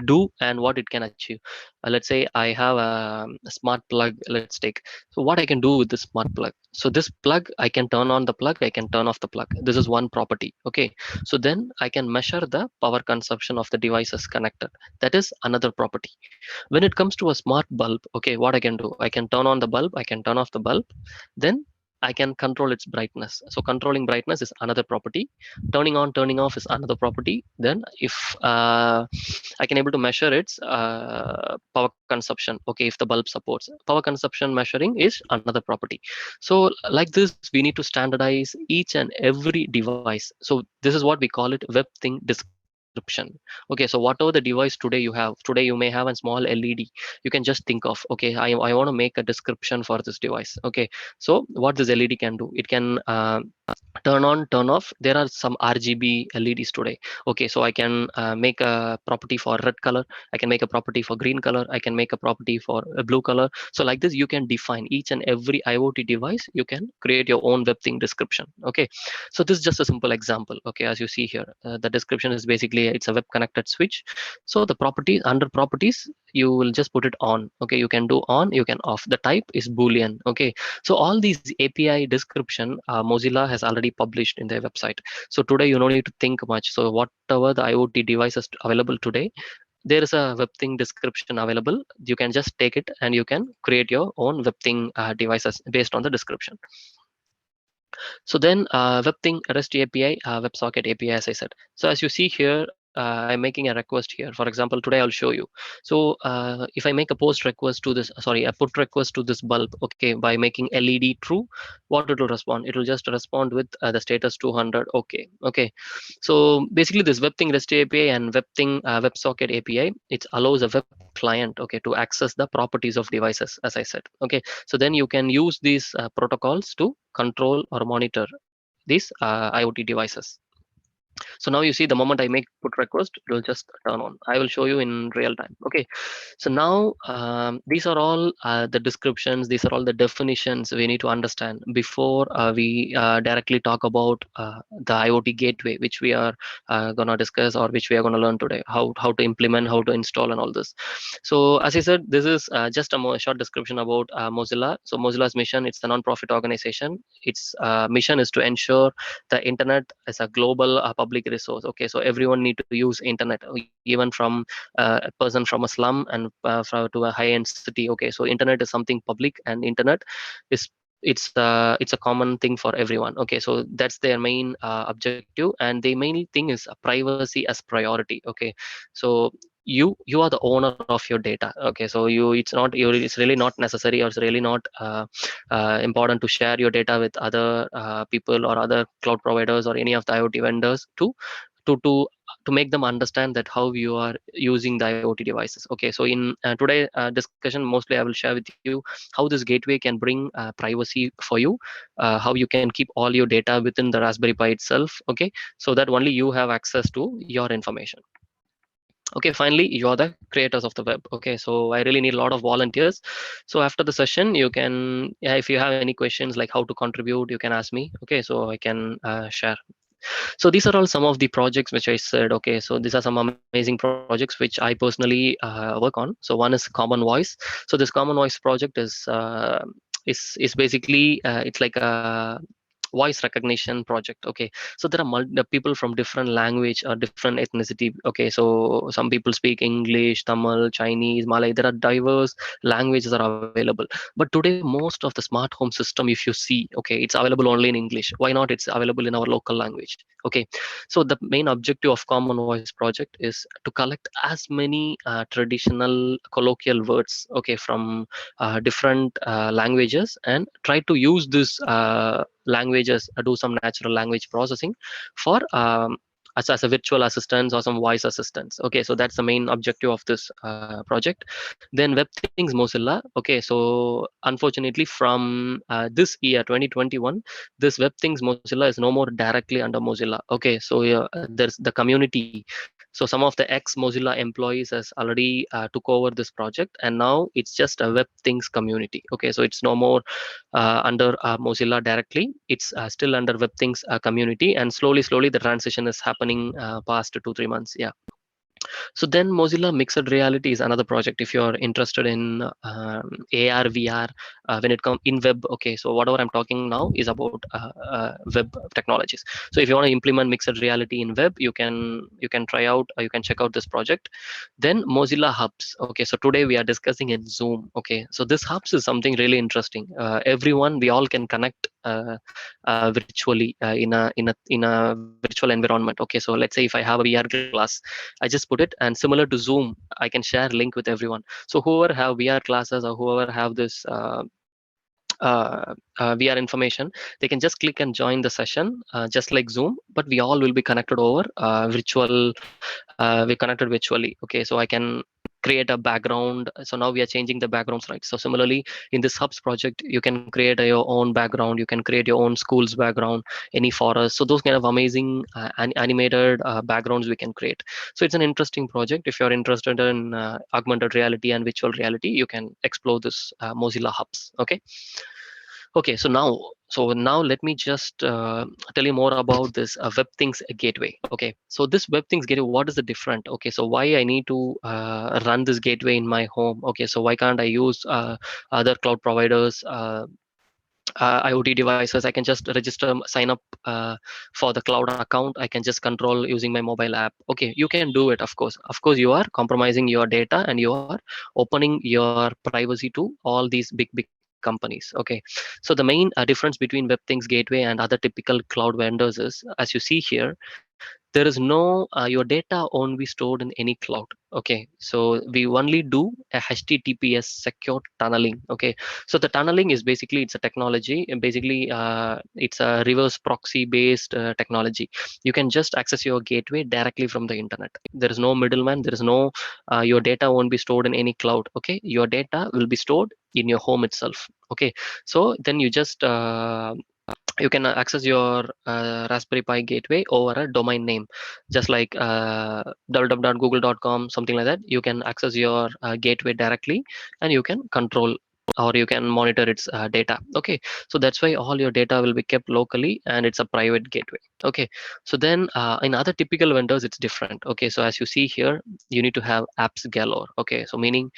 do and what it can achieve. Let's say I have a smart plug. Let's take, so what I can do with this smart plug. So this plug, I can turn on the plug, I can turn off the plug. This is one property. Okay, so then I can measure the power consumption of the devices connected. That is another property. When it comes to a smart bulb, okay, what I can do, I can turn on the bulb, I can turn off the bulb, then I can control its brightness. So controlling brightness is another property. Turning on, turning off is another property. Then if I can able to measure its power consumption. Okay, if the bulb supports power consumption measuring is another property. So like this, we need to standardize each and every device. So this is what we call it WebThing description. Okay, so whatever the device today you have, today you may have a small LED. You can just think of, okay, I want to make a description for this device. Okay, so what this LED can do, it can turn on, turn off. There are some RGB LEDs today. Okay, so I can make a property for red color, I can make a property for green color, I can make a property for a blue color. So like this, you can define each and every IoT device. You can create your own WebThing description. Okay, so this is just a simple example. Okay, as you see here, the description is basically, it's a web connected switch. So the property, under properties, you will just put it on. Okay, you can do on, you can off. The type is Boolean. Okay, so all these API description, Mozilla has already published in their website. So today you don't need to think much. So whatever the IoT devices available today, there is a WebThing description available. You can just take it and you can create your own WebThing devices based on the description. So then WebThing REST API, WebSocket API, as I said. So as you see here, I'm making a request here. For example, today I'll show you. So if I make a post request to this, sorry, a put request to this bulb, okay, by making LED true, what it will respond? It will just respond with the status 200. Okay, okay. So basically, this WebThing REST API and WebThing WebSocket API, it allows a web client, okay, to access the properties of devices, as I said. Okay, so then you can use these protocols to control or monitor these IoT devices. So now you see, the moment I make put request, it will just turn on. I will show you in real time. Okay, so now these are all the descriptions, these are all the definitions we need to understand before we directly talk about the IoT gateway, which we are gonna discuss, or which we are gonna learn today, how to implement, how to install, and all this. So as I said, this is just a more short description about Mozilla. So Mozilla's mission, it's a non-profit organization. Its mission is to ensure the internet is a global public resource. Okay, so everyone need to use internet, even from a person from a slum and to a high-end city. Okay, so internet is something public, and internet is it's a common thing for everyone. Okay, so that's their main objective, and the main thing is privacy as priority. Okay, so you are the owner of your data. Okay, so it's really not necessary, or it's really not important to share your data with other people or other cloud providers or any of the IoT vendors to to to make them understand that how you are using the IoT devices. Okay, so in today discussion, mostly I will share with you how this gateway can bring privacy for you, how you can keep all your data within the Raspberry Pi itself. Okay, so that only you have access to your information. Okay, finally, you are the creators of the web. Okay, so I really need a lot of volunteers. So after the session, you can, yeah, if you have any questions like how to contribute, you can ask me. Okay, so I can share. So these are all some of the projects which I said. Okay, so these are some amazing projects which I personally work on. So one is Common Voice. So this Common Voice project is basically it's like a voice recognition project. Okay, so there are the people from different language or different ethnicity. Okay, so some people speak English, Tamil, Chinese, Malay. There are diverse languages are available, but today most of the smart home system, if you see, okay, it's available only in English. Why not? It's available in our local language. Okay, so the main objective of Common Voice project is to collect as many traditional colloquial words, okay, from different languages, and try to use this languages, do some natural language processing for as a virtual assistants or some voice assistants. Okay, so that's the main objective of this project. Then WebThings Mozilla. Okay, so unfortunately from this year 2021, this WebThings Mozilla is no more directly under Mozilla. Okay, so there's the community. So some of the ex Mozilla employees has already took over this project, and now it's just a WebThings community. Okay, so it's no more under Mozilla directly. It's still under WebThings community, and slowly the transition is happening past 2-3 months. Yeah. So then Mozilla Mixed Reality is another project if you're interested in AR, VR, when it comes in web. Okay, so whatever I'm talking now is about web technologies. So if you want to implement mixed reality in web, you can try out, you can check out this project. Then Mozilla Hubs. Okay, so today we are discussing in Zoom. Okay, so this Hubs is something really interesting. Everyone, we all can connect virtually in a virtual environment. Okay, so let's say if I have a VR glass, I just put it, and similar to Zoom, I can share link with everyone. So whoever have VR classes or whoever have this VR information, they can just click and join the session, just like Zoom, but we all will be connected over virtual. We connected virtually. Okay, so I can create a background. So now we are changing the backgrounds, right? So similarly, in this Hubs project, you can create your own background. You can create your own school's background, any forest. So those kind of amazing animated backgrounds we can create. So it's an interesting project. If you're interested in augmented reality and virtual reality, you can explore this Mozilla Hubs. Okay. Okay, so now let me just tell you more about this WebThings gateway. Okay, so this WebThings gateway, what is the different? Okay, so why I need to run this gateway in my home? Okay, so why can't I use other cloud providers? IoT devices? I can just register, sign up for the cloud account. I can just control using my mobile app. Okay, you can do it. Of course, you are compromising your data, and you are opening your privacy to all these big companies. Okay, so the main difference between WebThings gateway and other typical cloud vendors is, as you see here, there is no your data won't be stored in any cloud. Okay, so we only do a HTTPS secure tunneling. Okay, so the tunneling is basically, it's a technology, and basically it's a reverse proxy based technology. You can just access your gateway directly from the internet. There is no middleman. There is no your data won't be stored in any cloud. Okay, your data will be stored in your home itself. Okay, so then you can access your Raspberry Pi gateway over a domain name, just like www.google.com, something like that. You can access your gateway directly, and you can control, or you can monitor its data. Okay, so that's why all your data will be kept locally, and it's a private gateway. Okay, so then in other typical vendors, it's different. Okay, so as you see here, you need to have apps galore. Okay, so meaning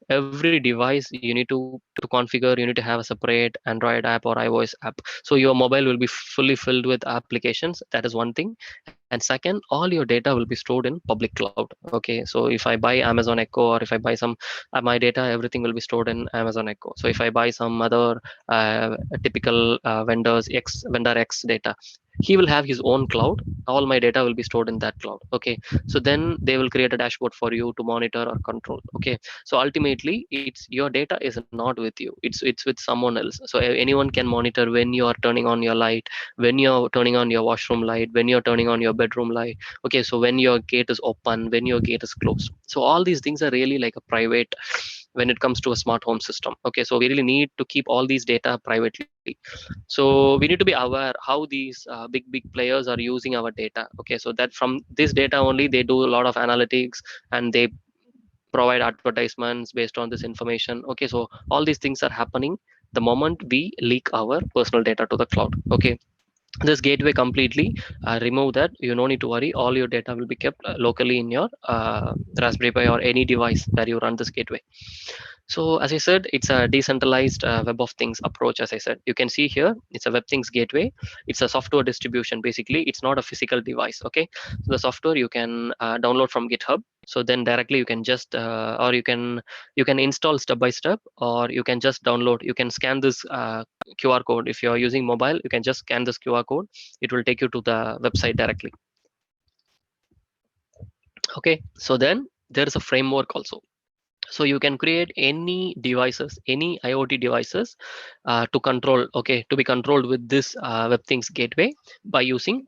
every device you need to configure, you need to have a separate Android app or iOS app. So your mobile will be fully filled with applications. That is one thing. and second, all your data will be stored in public cloud. Okay, so if I buy Amazon Echo, or if I buy some my data, everything will be stored in Amazon Echo. So if I buy some other typical vendor X data, he will have his own cloud. All my data will be stored in that cloud. Okay, so then they will create a dashboard for you to monitor or control. Okay, so ultimately it's your data is not with you, it's with someone else. So anyone can monitor when you are turning on your light, when you're turning on your washroom light, when you're turning on your bedroom light. Okay, so when your gate is open, when your gate is closed. So all these things are really like a private when it comes to a smart home system. Okay, so we really need to keep all these data privately. So we need to be aware how these big players are using our data. Okay, so that from this data only they do a lot of analytics, and they provide advertisements based on this information. Okay, so all these things are happening the moment we leak our personal data to the cloud. Okay, this gateway completely remove that. You no need to worry, all your data will be kept locally in your Raspberry Pi or any device where you run this gateway. So as I said, it's a decentralized web of things approach. As I said, you can see here, it's a WebThings gateway. It's a software distribution. Basically, it's not a physical device. Okay, so the software you can download from GitHub. So then directly you can just or you can install step by step, or you can just download. You can scan this QR code. If you are using mobile, you can just scan this QR code. It will take you to the website directly. Okay, so then there is a framework also. So you can create any devices, any IoT devices to control. Okay, to be controlled with this WebThings gateway by using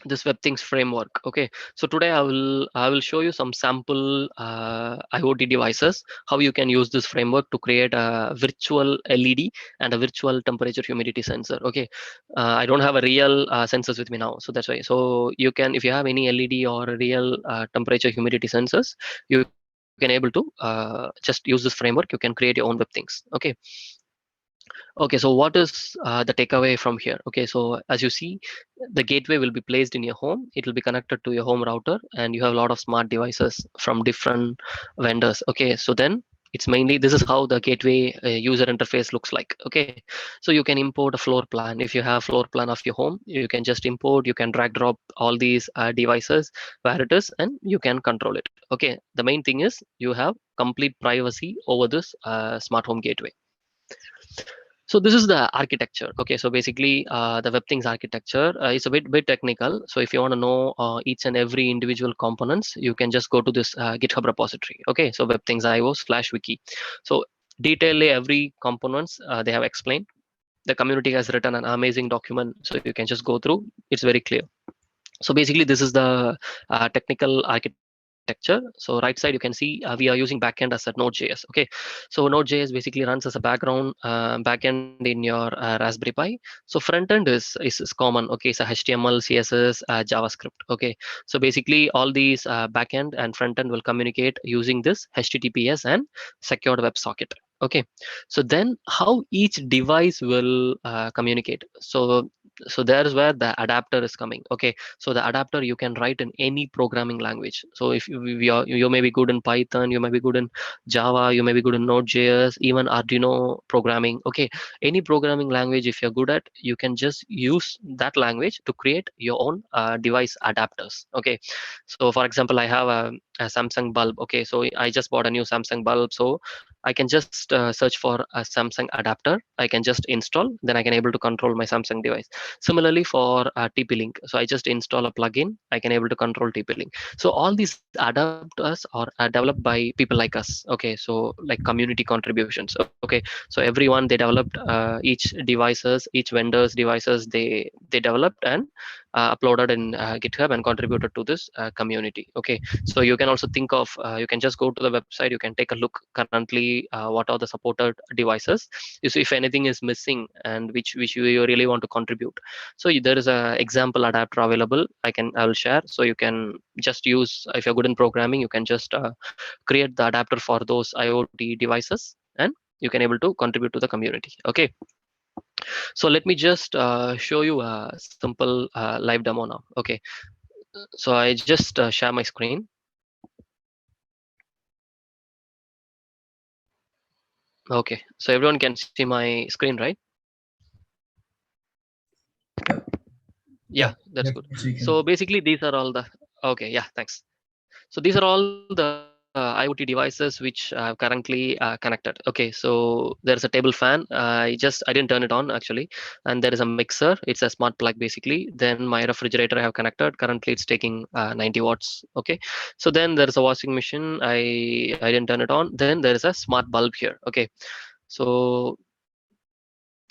this WebThings framework. Okay, so today I will show you some sample IoT devices, how you can use this framework to create a virtual LED and a virtual temperature humidity sensor. Okay, I don't have a real sensors with me now, so that's why. So you can, if you have any LED or real temperature humidity sensors, you can able to just use this framework. You can create your own WebThings. Okay. Okay, so what is the takeaway from here? Okay, so as you see, the gateway will be placed in your home. It will be connected to your home router, and you have a lot of smart devices from different vendors. Okay, so then it's mainly, this is how the gateway user interface looks like. Okay, so you can import a floor plan. If you have floor plan of your home, you can just import, you can drag drop all these devices where it is, and you can control it. Okay, the main thing is you have complete privacy over this smart home gateway. So this is the architecture. Okay, so basically the WebThings architecture is a bit technical. So if you want to know each and every individual components, you can just go to this GitHub repository. Okay, so WebThings IO/wiki. So detail every components they have explained. The community has written an amazing document, so you can just go through. It's very clear. So basically, this is the technical architecture. So right side, you can see we are using backend as a Node.js. Okay, so Node.js basically runs as a background backend in your Raspberry Pi. So front end is common. Okay, so HTML, CSS, JavaScript. Okay, so basically all these backend and front end will communicate using this HTTPS and secured WebSocket. Okay, so then how each device will communicate. So there is where the adapter is coming. Okay, so the adapter you can write in any programming language. So if you may be good in Python, you may be good in Java, you may be good in Node.js, even Arduino programming. Okay, any programming language if you're good at, you can just use that language to create your own device adapters. Okay, so for example, I have a Samsung bulb. Okay, so I just bought a new Samsung bulb, so I can just search for a Samsung adapter. I can just install, then I can able to control my Samsung device. Similarly for TP-Link, so I just install a plugin, I can able to control TP-Link. So all these adapters are developed by people like us. Okay, so like community contributions. Okay, so everyone they developed each devices, each vendors devices, they developed and uploaded in GitHub and contributed to this community. Okay, so you can also think of you can just go to the website, you can take a look currently what are the supported devices. If anything is missing and which you really want to contribute, so there is a example adapter available. I will share, so you can just use, if you're good in programming, you can just create the adapter for those IoT devices, and you can able to contribute to the community. Okay, so let me just show you a simple live demo now. Okay, so I just share my screen. Okay, so everyone can see my screen, right? Yep. Yeah, that's good. So basically, these are all the okay. Yeah, thanks. So these are all the IoT devices which I have currently connected. Okay, so there's a table fan. I didn't turn it on actually, and there is a mixer. It's a smart plug basically. Then my refrigerator I have connected. Currently, it's taking 90 watts. Okay, so then there is a washing machine. I didn't turn it on. Then there is a smart bulb here. Okay, so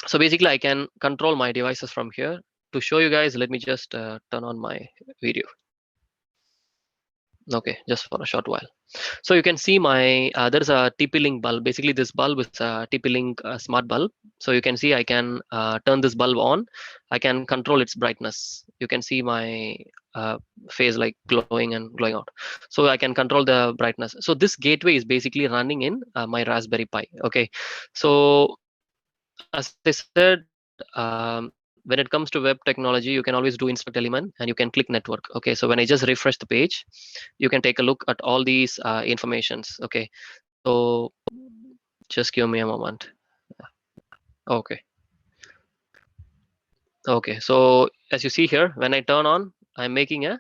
so basically I can control my devices from here. To show you guys, let me just turn on my video. Okay, just for a short while. So you can see my there's a TP-Link bulb. Basically, this bulb is a TP-Link smart bulb. So you can see I can turn this bulb on. I can control its brightness. You can see my face like glowing and glowing out. So I can control the brightness. So this gateway is basically running in my Raspberry Pi. Okay, so as I said, when it comes to web technology, you can always do inspect element and you can click network. Okay, so when I just refresh the page, you can take a look at all these informations. Okay, so just give me a moment. Okay, okay, so as you see here, when I turn on, I'm making a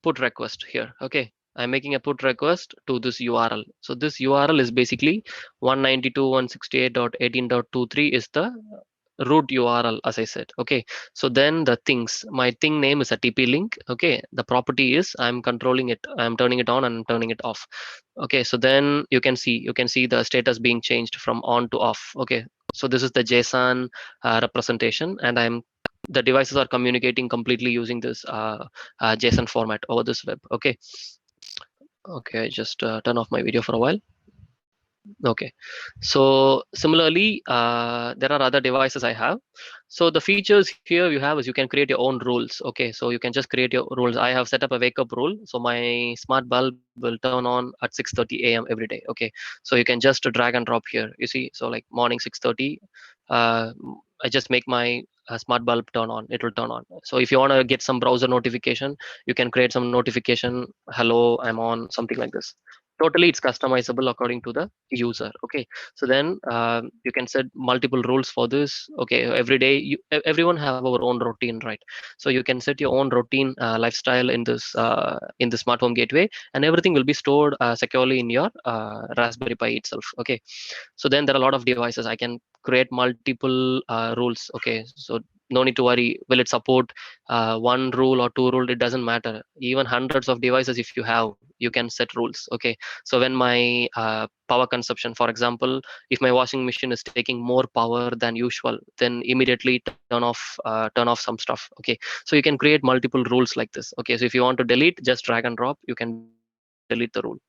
put request here. Okay, I'm making a put request to this URL. So this URL is basically 192.168.18.23 is the root URL, as I said. Okay, so then the things, my thing name is a TP link. Okay, the property is I'm controlling it, I'm turning it on and turning it off. Okay, so then you can see the status being changed from on to off. Okay, so this is the JSON representation, and the devices are communicating completely using this JSON format over this web. Okay, okay, just turn off my video for a while. Okay, so similarly, there are other devices I have. So the features here you have is you can create your own rules. Okay, so you can just create your rules. I have set up a wake up rule. So my smart bulb will turn on at 6:30 a.m. every day. Okay, so you can just drag and drop here. You see, so like morning 6:30, uh, I just make my smart bulb turn on. It will turn on. So if you want to get some browser notification, you can create some notification. Hello, I'm on, something like this. Totally it's customizable according to the user. Okay, so then you can set multiple rules for this. Okay, every day everyone have our own routine, right? So you can set your own routine lifestyle in the smart home gateway, and everything will be stored securely in your Raspberry Pi itself. Okay, so then there are a lot of devices. I can create multiple rules. Okay, so no need to worry, will it support one rule or two rule? It doesn't matter. Even hundreds of devices if you have, you can set rules. Okay, so when my power consumption, for example, if my washing machine is taking more power than usual, then immediately turn off some stuff. Okay, so you can create multiple rules like this. Okay, so if you want to delete, just drag and drop, you can delete the rule.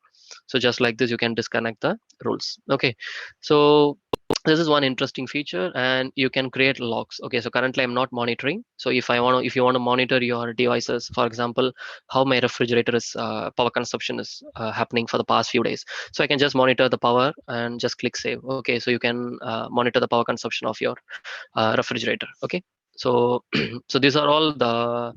So just like this, you can disconnect the rules. Okay, so this is one interesting feature, and you can create logs. Okay, so currently I'm not monitoring. So if you want to monitor your devices, for example, how my refrigerator is power consumption is happening for the past few days, so I can just monitor the power and just click save. Okay, so you can monitor the power consumption of your refrigerator. Okay, so so these are all the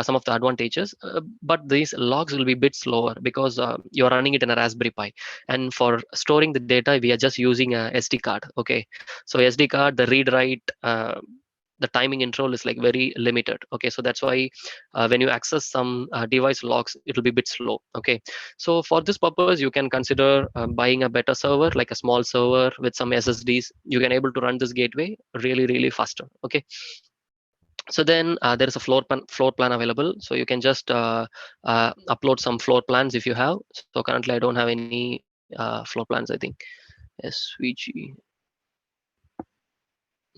some of the advantages, but these logs will be a bit slower because you're running it in a Raspberry Pi, and for storing the data we are just using a SD card. Okay, so SD card, the read write, the timing interval is like very limited. Okay, so that's why when you access some device logs, it will be a bit slow. Okay, so for this purpose you can consider buying a better server, like a small server with some SSDs. You can able to run this gateway really faster. Okay, so then there is a floor plan available, so you can just upload some floor plans if you have. So currently I don't have any floor plans, I think. SVG,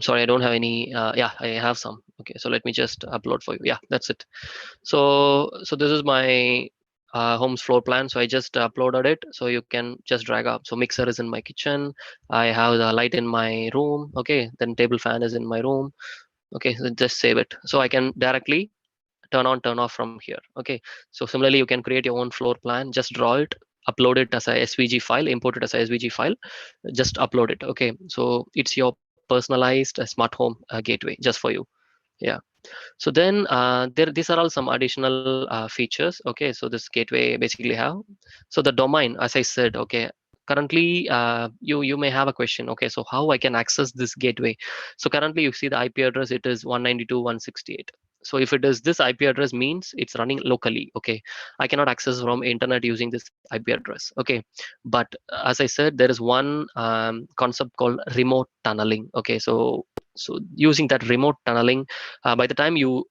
sorry, I don't have any. Yeah, I have some. Okay, so let me just upload for you. Yeah, that's it. So this is my home's floor plan. So I just uploaded it, so you can just drag up. So mixer is in my kitchen, I have the light in my room. Okay, then table fan is in my room. Okay, so just save it, so I can directly turn on turn off from here. Okay, so similarly you can create your own floor plan, just draw it, upload it as a SVG file, import it as a SVG file, just upload it. Okay, so it's your personalized smart home gateway just for you. Yeah, so then these are all some additional features. Okay, so this gateway basically have, so the domain, as I said, okay, currently you may have a question. Okay, so how I can access this gateway? So currently you see the IP address, it is 192.168. So if it is this IP address means it's running locally. Okay, I cannot access from internet using this IP address. Okay, but as I said, there is one concept called remote tunneling. Okay, so using that remote tunneling, by the time you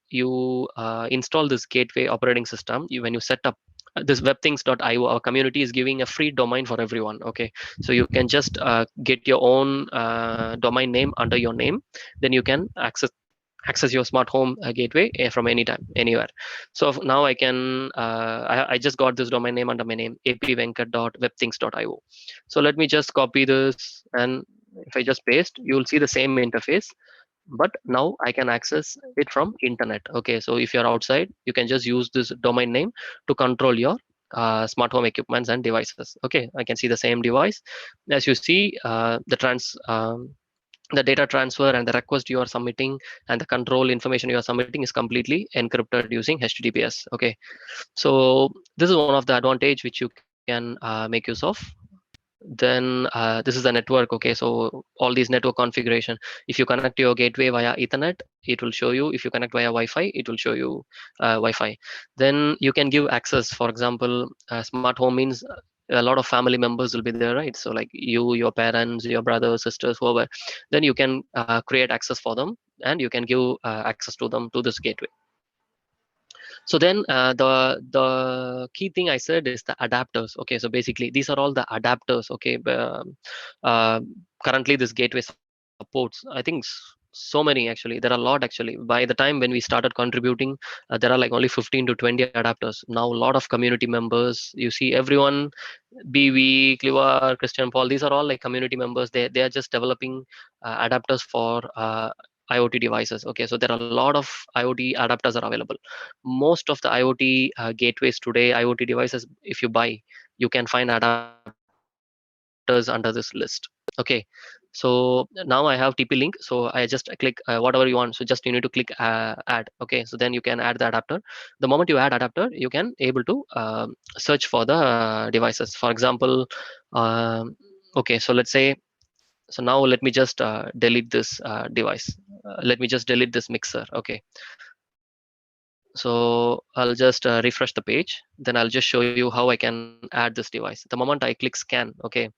install this gateway operating system, when you set up this webthings.io, our community is giving a free domain for everyone. Okay, so you can just get your own domain name under your name, then you can access your smart home gateway from anytime, anywhere. So now I can I just got this domain name under my name, apvenkat.webthings.io. So let me just copy this, and if I just paste, you will see the same interface, but now I can access it from internet. Okay, so if you're outside, you can just use this domain name to control your smart home equipments and devices. Okay, I can see the same device. As you see, the data transfer and the request you are submitting and the control information you are submitting is completely encrypted using HTTPS. Okay, so this is one of the advantage which you can make use of. Then this is the network. Okay, so all these network configuration, if you connect your gateway via ethernet, it will show you. If you connect via wi-fi, it will show you wi-fi. Then you can give access. For example, smart home means a lot of family members will be there, right? So like you, your parents, your brothers, sisters, whoever, then you can create access for them, and you can give access to them to this gateway. So then the key thing I said is the adapters. Okay, so basically these are all the adapters. Okay, uh, currently this gateway supports, I think, so many. Actually, there are a lot. Actually, by the time when we started contributing, there are like only 15 to 20 adapters. Now a lot of community members, you see everyone, BV, Clivar, Christian Paul, these are all like community members. They are just developing adapters for IoT devices. Okay, so there are a lot of IoT adapters are available. Most of the IoT gateways today, IoT devices, if you buy, you can find adapters under this list. Okay, so now I have TP link, so I just click whatever you want. So just you need to click add. Okay, so then you can add the adapter. The moment you add adapter, you can able to search for the devices. For example, um, okay, so let's say, so now let me just delete this device. Let me just delete this mixer. Okay, so I'll just refresh the page. Then I'll just show you how I can add this device. The moment I click scan, okay,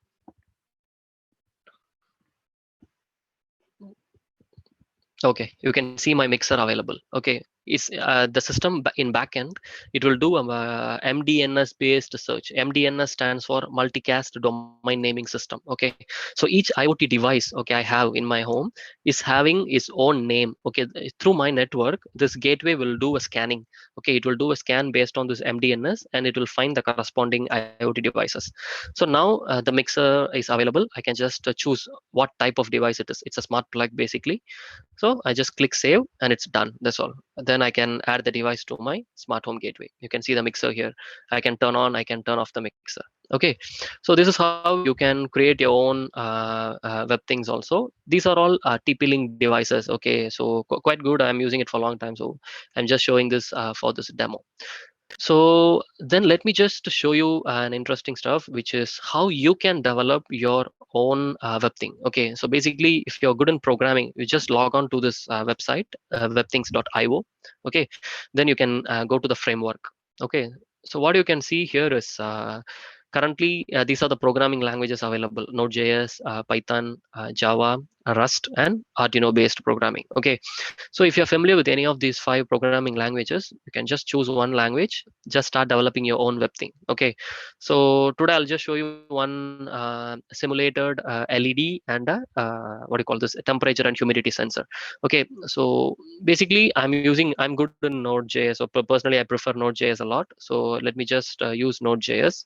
okay, you can see my mixer available. Okay, is the system in backend, it will do a MDNS based search. MDNS stands for multicast domain naming system. Okay, so each IoT device, okay, I have in my home is having its own name. Okay, through my network, this gateway will do a scanning. Okay, it will do a scan based on this MDNS, and it will find the corresponding IoT devices. So now the mixer is available. I can just choose what type of device it is. It's a smart plug basically. So I just click save and it's done. That's all. Then I can add the device to my smart home gateway. You can see the mixer here. I can turn on, I can turn off the mixer. Okay, so this is how you can create your own web things also. These are all TP-Link devices. Okay, so quite good. I'm using it for a long time. So I'm just showing this for this demo. So then let me just show you an interesting stuff, which is how you can develop your own web thing. Okay, so basically, if you're good in programming, you just log on to this website, webthings.io. Okay, then you can go to the framework. Okay, so what you can see here is currently these are the programming languages available: Node.js, Python, Java, Rust, and Arduino based programming. Okay, so if you're familiar with any of these 5 programming languages, you can just choose one language, just start developing your own web thing. Okay, so today I'll just show you one simulated LED and what do you call this, a temperature and humidity sensor. Okay, so basically I'm good in Node.js, so personally I prefer Node.js a lot. So let me just use Node.js.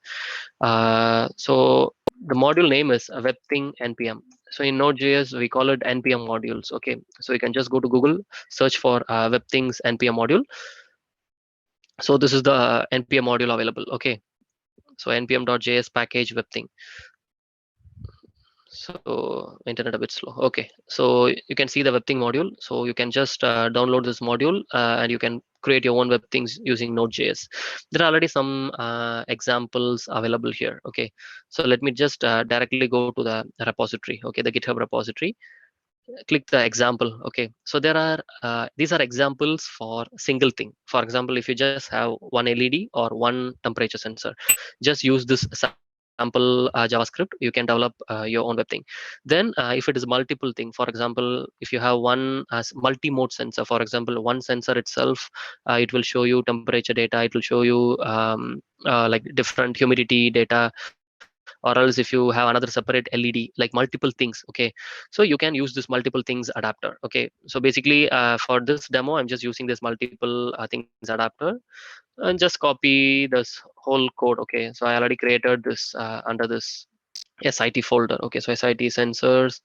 So the module name is WebThing npm. So in Node.js, we call it npm modules. Okay, so you can just go to Google, search for WebThings npm module. So this is the npm module available. Okay, so npm.js package WebThing. So internet a bit slow. Okay, so you can see the WebThing module. So you can just download this module and you can create your own web things using Node.js. There are already some examples available here. Okay, so let me just directly go to the repository. Okay, the GitHub repository. click the example. Okay, so there are these are examples for single thing. For example, if you just have one LED or one temperature sensor, just use this sample JavaScript. You can develop your own web thing. Then if it is multiple thing, for example, if you have one as multi-mode sensor, for example, one sensor itself, it will show you temperature data, it will show you like different humidity data, or else if you have another separate LED, like multiple things. Okay, so you can use this multiple things adapter. Okay, so basically for this demo I'm just using this multiple things adapter, and just copy this whole code. Okay, so I already created this under this SIT folder. Okay, so SIT sensors,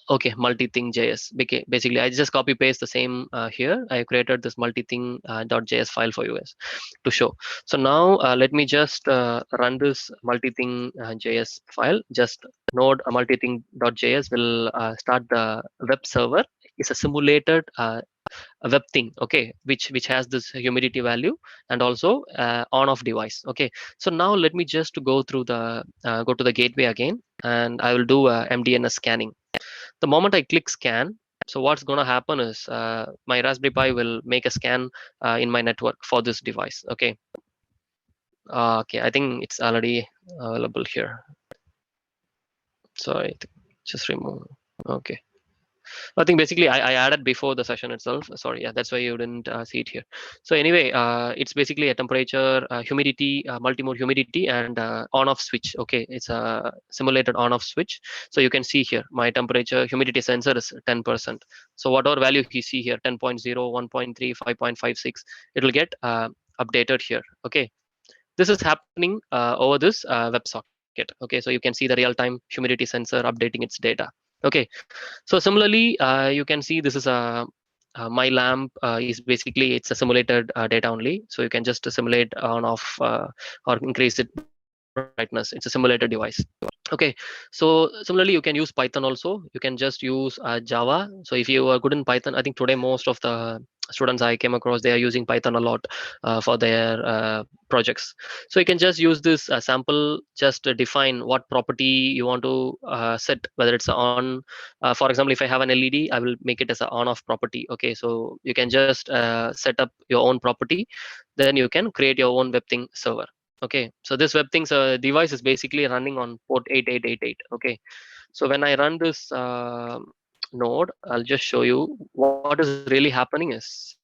okay, multi-thing JS. Basically I just copy paste the same here. I created this multi-thing .js file for you guys to show. So now let me just run this multi-thing JS file. Just node multi-thing.js will start the web server. It's a simulated a web thing, okay, which has this humidity value and also on off device. Okay, so now let me just go through the go to the gateway again, and I will do MDNS scanning. The moment I click scan, so what's going to happen is my Raspberry Pi will make a scan in my network for this device. Okay, okay, I think it's already available here. Sorry, just remove. Okay, I think basically I added before the session itself. Sorry, yeah, that's why you didn't see it here. So anyway, it's basically a temperature, humidity, multi-mode humidity, and on-off switch. Okay, it's a simulated on-off switch. So you can see here, my temperature humidity sensor is 10%. So whatever value you see here, 10.0, 1.3, 5.56, it will get updated here. Okay, this is happening over this WebSocket. Okay, so you can see the real-time humidity sensor updating its data. Okay, so similarly, you can see this is a my lamp is basically it's a simulated data only. So you can just simulate on off or increase it brightness. It's a simulated device. Okay, so similarly you can use Python also. You can just use Java. So if you are good in Python, I think today most of the students I came across, they are using Python a lot for their projects. So you can just use this sample, just define what property you want to set, whether it's on for example, if I have an LED, I will make it as an on off property. Okay, so you can just set up your own property, then you can create your own WebThing server. Okay, so this WebThings device is basically running on port 8888. Okay, so when I run this node, I'll just show you what is really happening is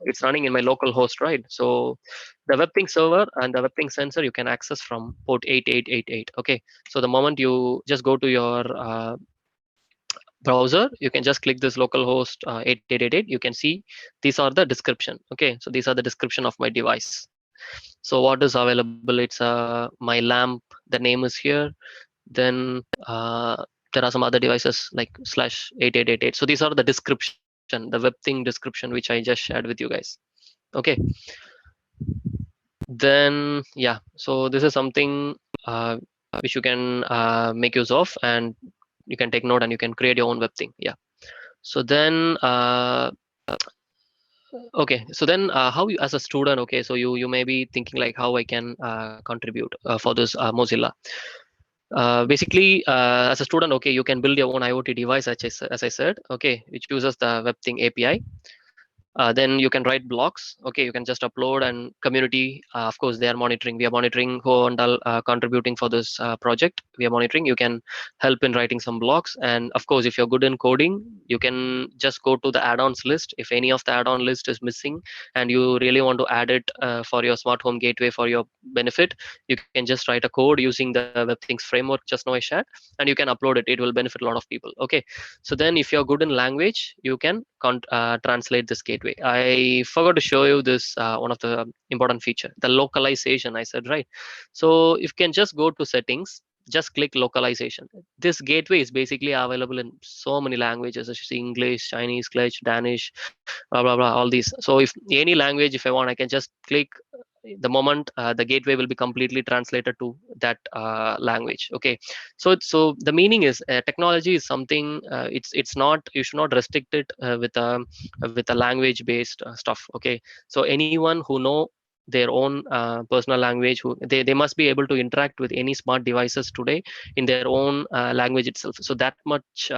it's running in my local host, right? So the WebThings server and the WebThings sensor you can access from port 8888. Okay, so the moment you just go to your browser, you can just click this localhost 8888. You can see these are the description. Okay, so these are the description of my device. So what is available, it's my lamp, the name is here. Then there are some other devices like /8888. So these are the description, the web thing description, which I just shared with you guys. Okay, then yeah, so this is something which you can make use of, and you can take note and you can create your own web thing. Yeah, so then okay, so then how you as a student, okay, so you may be thinking like how I can contribute for this Mozilla. Basically, as a student, okay, you can build your own IoT device, as I said, okay, which uses the WebThing API. Then you can write blocks. Okay, you can just upload, and community, of course, they are monitoring. We are monitoring who and all contributing for this project. We are monitoring. You can help in writing some blocks, and of course, if you're good in coding, you can just go to the add-ons list. If any of the add-on list is missing, and you really want to add it for your smart home gateway for your benefit, you can just write a code using the WebThings framework just now I shared, and you can upload it. It will benefit a lot of people. Okay, so then if you're good in language, you can translate this gateway. I forgot to show you this one of the important feature, the localization I said, right? So if you can just go to settings, just click localization. This gateway is basically available in so many languages, such as English, Chinese, Danish, blah blah blah, all these. So if any language, if I want, I can just click. The moment the gateway will be completely translated to that language. Okay, so the meaning is technology is something, it's not, you should not restrict it with a language based stuff. Okay, so anyone who know their own personal language, who they must be able to interact with any smart devices today in their own language itself. So that much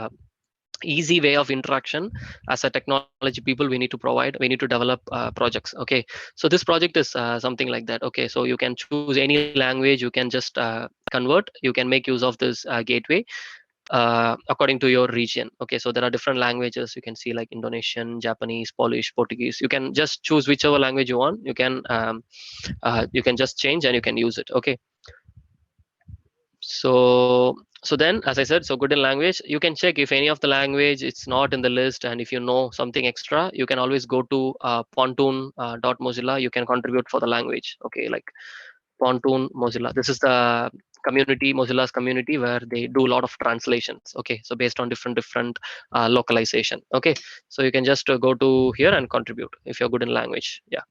easy way of interaction. As a technology people, we need to provide, we need to develop projects. Okay, so this project is something like that. Okay, so you can choose any language, you can just convert, you can make use of this gateway according to your region. Okay, so there are different languages you can see, like Indonesian, Japanese, Polish, Portuguese. You can just choose whichever language you want. You can just change and you can use it. Okay, so then, as I said, so good in language, you can check if any of the language it's not in the list, and if you know something extra, you can always go to pontoon.mozilla. You can contribute for the language. Okay, like Pontoon Mozilla, this is the community, Mozilla's community, where they do a lot of translations. Okay, so based on different localization. Okay, so you can just go to here and contribute if you're good in language. Yeah.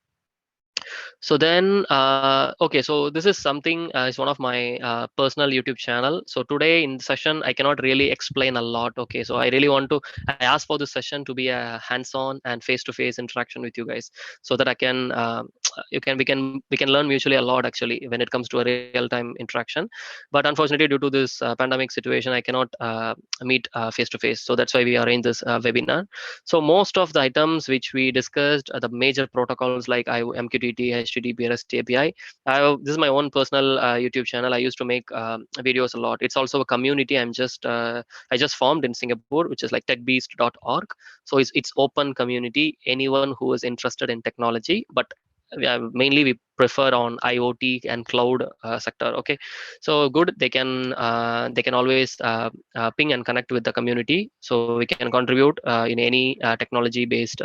So then, okay, so this is something is one of my personal YouTube channel. So today in the session, I cannot really explain a lot. Okay, so I really want to, I asked for this session to be a hands-on and face-to-face interaction with you guys, so that I can, we can learn mutually a lot actually when it comes to a real-time interaction. But unfortunately, due to this pandemic situation, I cannot meet face-to-face. So that's why we arranged this webinar. So most of the items which we discussed, the major protocols like MQTT, HTTP, REST API. This is my own personal YouTube channel. I used to make videos a lot. It's also a community. I just formed in Singapore, which is like techbeast.org. So it's open community. Anyone who is interested in technology, but mainly we prefer on IoT and cloud sector. Okay, so good. They can always ping and connect with the community, so we can contribute in any technology based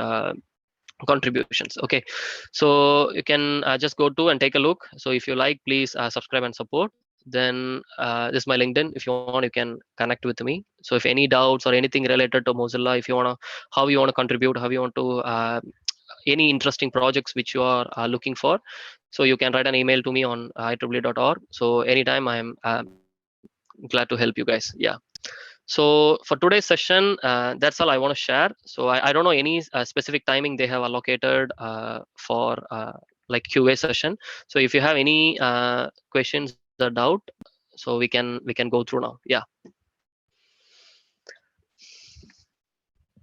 contributions. Okay, so you can just go to and take a look. So if you like, please subscribe and support. Then this is my LinkedIn. If you want, you can connect with me. So if any doubts or anything related to Mozilla, if you want to, how you want to contribute, how you want to any interesting projects which you are looking for, so you can write an email to me on IEEE.org. So anytime I'm glad to help you guys. Yeah. So for today's session, that's all I want to share. So I don't know any specific timing they have allocated for like QA session. So if you have any questions or doubt, so we can go through now. Yeah.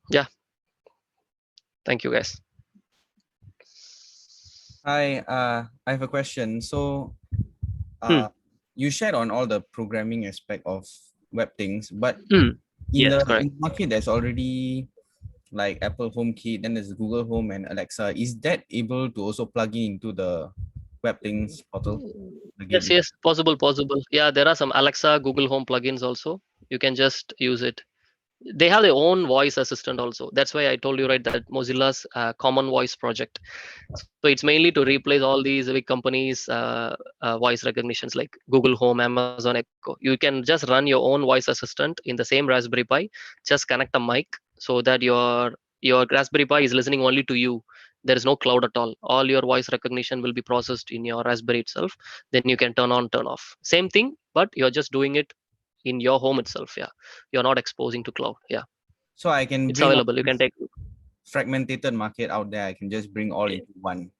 Yeah. Thank you guys. Hi, I have a question. So, you shared on all the programming aspect of WebThings, but in Yes, the correct. market, there's already like Apple HomeKit, then there's Google Home and Alexa. Is that able to also plug in into the WebThings portal? The Yes, gateway? yes, possible. Yeah, there are some Alexa, Google Home plugins also. You can just use it. They have their own voice assistant also. That's why I told you, right, that Mozilla's common voice project. So it's mainly to replace all these big companies voice recognitions like Google Home, Amazon Echo. You can just run your own voice assistant in the same Raspberry Pi. Just connect a mic so that your Raspberry Pi is listening only to you. There is no cloud at all your voice recognition will be processed in your Raspberry itself. Then you can turn on, turn off, same thing, but you're just doing it in your home itself. Yeah, you're not exposing to cloud. Yeah, So I can it's bring all available. You can this take fragmented market out there. I can just bring all into one.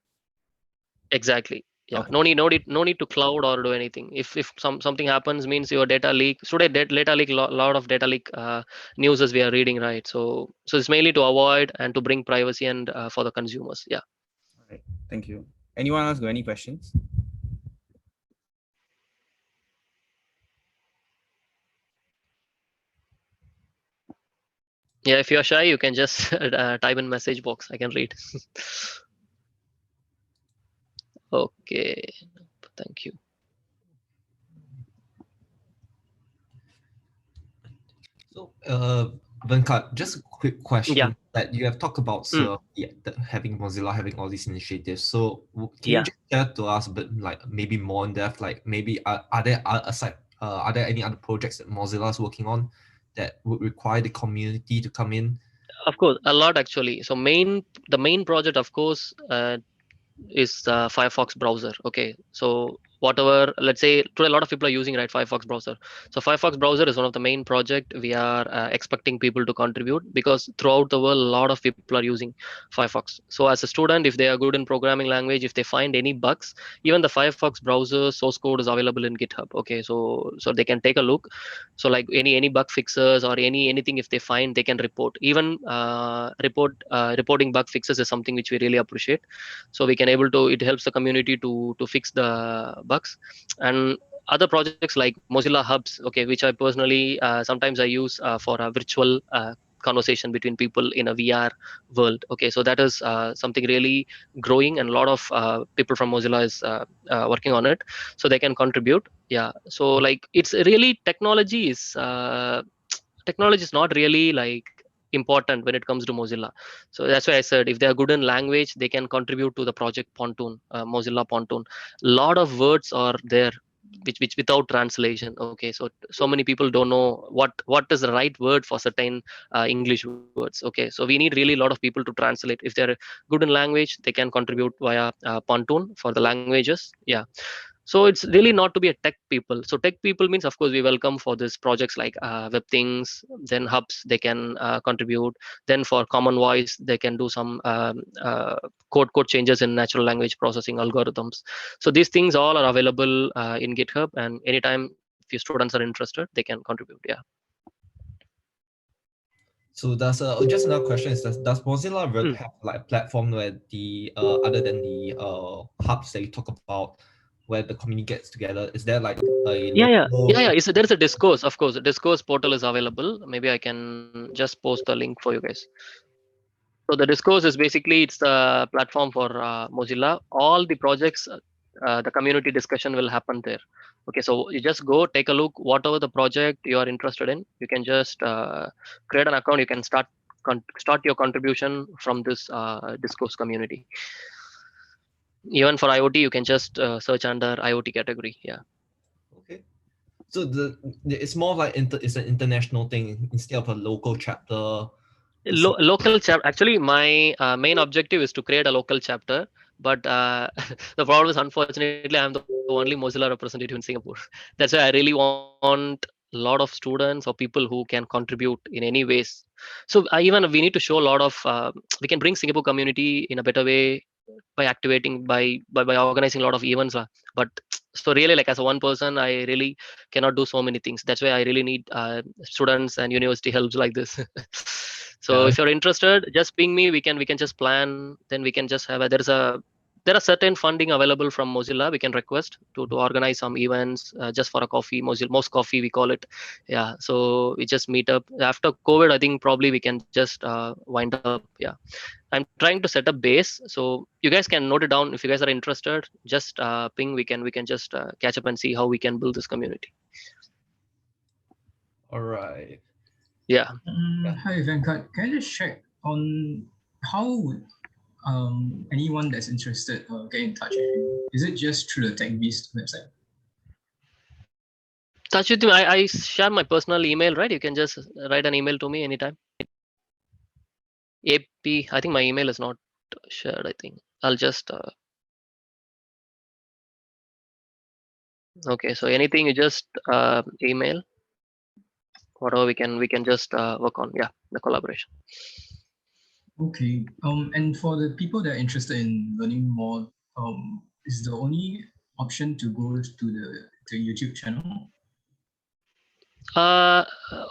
exactly. Yeah, Okay. no need to cloud or do anything. If something happens, means your data leak. Today data leak, lot of data leak news as we are reading, right? So it's mainly to avoid and to bring privacy and for the consumers. Yeah. All right. Thank you. Anyone else got any questions? Yeah, if you're shy, you can just type in message box. I can read. Okay, thank you. So, Venkat, just a quick question. Yeah. That you have talked about having Mozilla having all these initiatives. So, can you Yeah. just share to us a bit, like maybe more in depth, like maybe are there are there any other projects that Mozilla is working on that would require the community to come in? Of course, a lot actually. So the main project, of course, is the Firefox browser. Okay, so whatever, let's say today a lot of people are using, right, Firefox browser. So Firefox browser is one of the main project we are expecting people to contribute, because throughout the world a lot of people are using Firefox. So as a student, if they are good in programming language, if they find any bugs, even the Firefox browser source code is available in GitHub. Okay, so they can take a look. So like any bug fixes or anything, if they find, they can report. Even reporting bug fixes is something which we really appreciate. So we can able to, it helps the community to fix the bugs. And other projects like Mozilla Hubs, okay, which I personally sometimes I use for a virtual conversation between people in a VR world. Okay, so that is something really growing, and a lot of people from Mozilla is working on it, so they can contribute. Yeah, so like it's really technology is not really like important when it comes to Mozilla. So that's why I said if they are good in language, they can contribute to the project Pontoon, Mozilla Pontoon. Lot of words are there which without translation. Okay, so many people don't know what is the right word for certain English words. Okay, so we need really a lot of people to translate. If they're good in language, they can contribute via Pontoon for the languages. Yeah, so it's really not to be a tech people. So tech people means, of course, we welcome for this projects like WebThings, then Hubs, they can contribute. Then for Common Voice, they can do some code changes in natural language processing algorithms. So these things all are available in GitHub, and anytime if your students are interested, they can contribute. Yeah. So does just another question is, does Mozilla have like a platform where the other than the hubs that you talk about, where the community gets together? Is there like a Yeah. local- There's a discourse, of course. The discourse portal is available. Maybe I can just post the link for you guys. So the discourse is basically, it's the platform for Mozilla. All the projects, the community discussion will happen there. Okay, so you just go take a look. Whatever the project you are interested in, you can just create an account. You can start your contribution from this discourse community. Even for IoT, you can just search under IoT category. Yeah. Okay. So it's more like it's an international thing instead of a local chapter. Local chapter. Actually, my main objective is to create a local chapter, but the problem is, unfortunately, I'm the only Mozilla representative in Singapore. That's why I really want a lot of students or people who can contribute in any ways. So even we need to show a lot of we can bring Singapore community in a better way by activating by organizing a lot of events. But so really, like as a one person, I really cannot do so many things. That's why I really need students and university helps like this. So if you're interested, just ping me. We can just plan. Then we can just have there are certain funding available from Mozilla. We can request to organize some events just for a coffee. Mozilla Most Coffee we call it. Yeah. So we just meet up after COVID. I think probably we can just wind up. Yeah. I'm trying to set up base, so you guys can note it down. If you guys are interested, just ping. We can just catch up and see how we can build this community. All right. Yeah. Hi Venkat, can I just check on how would anyone that's interested get in touch with you? Is it just through the TechBeast website? Touch with me. I share my personal email, right? You can just write an email to me anytime. AP, I think my email is not shared. I think I'll just okay. So anything you just email, whatever we can just work on. Yeah, the collaboration. Okay. And for the people that are interested in learning more, is the only option to go to the YouTube channel?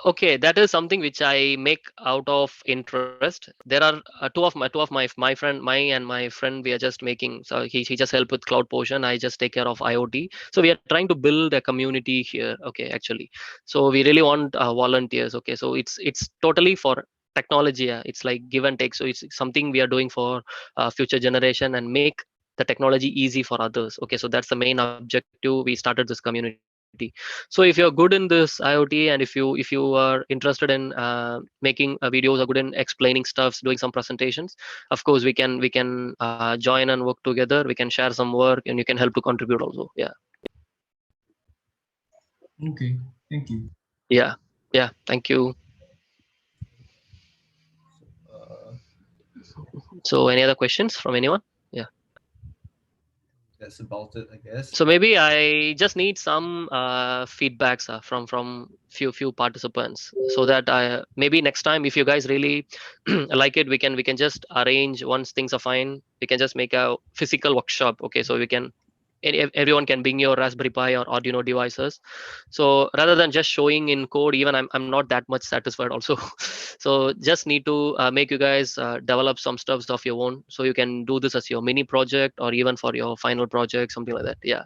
Okay, that is something which I make out of interest. There are two of my friend, my friend, we are just making. So he just help with cloud portion. I just take care of IoT. So we are trying to build a community here. Okay, actually, so we really want volunteers. Okay, so it's totally for technology. Yeah. It's like give and take. So it's something we are doing for future generation and make the technology easy for others. Okay, so that's the main objective. We started this community. So if you're good in this IoT, and if you are interested in making videos, or good in explaining stuffs, doing some presentations, of course we can join and work together. We can share some work, and you can help to contribute also. Yeah. Okay, thank you. Yeah. Thank you. So any other questions from anyone? Yeah. that's about it, I guess. So maybe I just need some feedbacks from few participants, so that maybe next time, if you guys really like it, we can just arrange, once things are fine, we can just make a physical workshop. Okay, so we can everyone can bring your Raspberry Pi or Arduino devices. So rather than just showing in code, even I'm not that much satisfied also. So just need to make you guys develop some stuffs of your own, so you can do this as your mini project or even for your final project, something like that. Yeah.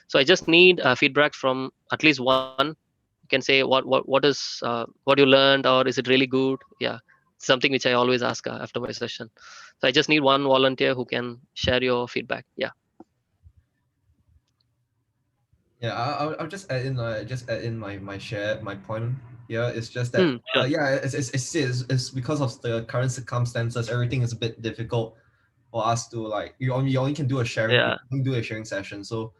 So I just need feedback from at least one. You can say what is what you learned, or is it really good? Yeah, something which I always ask after my session. So I just need one volunteer who can share your feedback. Yeah. Yeah, I'll just add in my point here. It's just that Sure. yeah, it's because of the current circumstances, everything is a bit difficult for us to like you only can do a sharing Yeah. session. So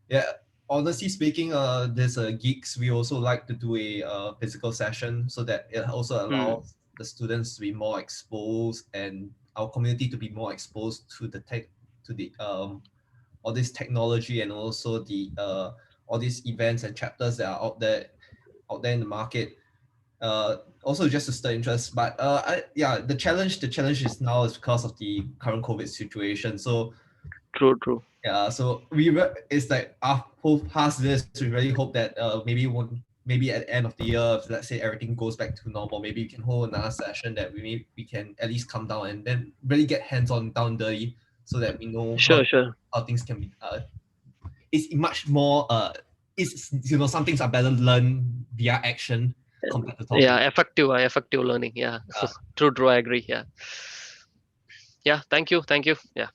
yeah, honestly speaking, there's a Geeks. We also like to do a physical session so that it also allows the students to be more exposed and our community to be more exposed to the all this technology and also the all these events and chapters that are out there in the market. Also just to stir interest, but the challenge is now is because of the current COVID situation. So True. yeah, so it's like after past this, we really hope that maybe at the end of the year, if let's say everything goes back to normal, maybe we can hold another session that we can at least come down and then really get hands-on down dirty, so that we know Sure. how things can be. It's much more it's some things are better learned via action compared to talking. Yeah, effective learning. Yeah. True. I agree. Yeah. Thank you. Yeah.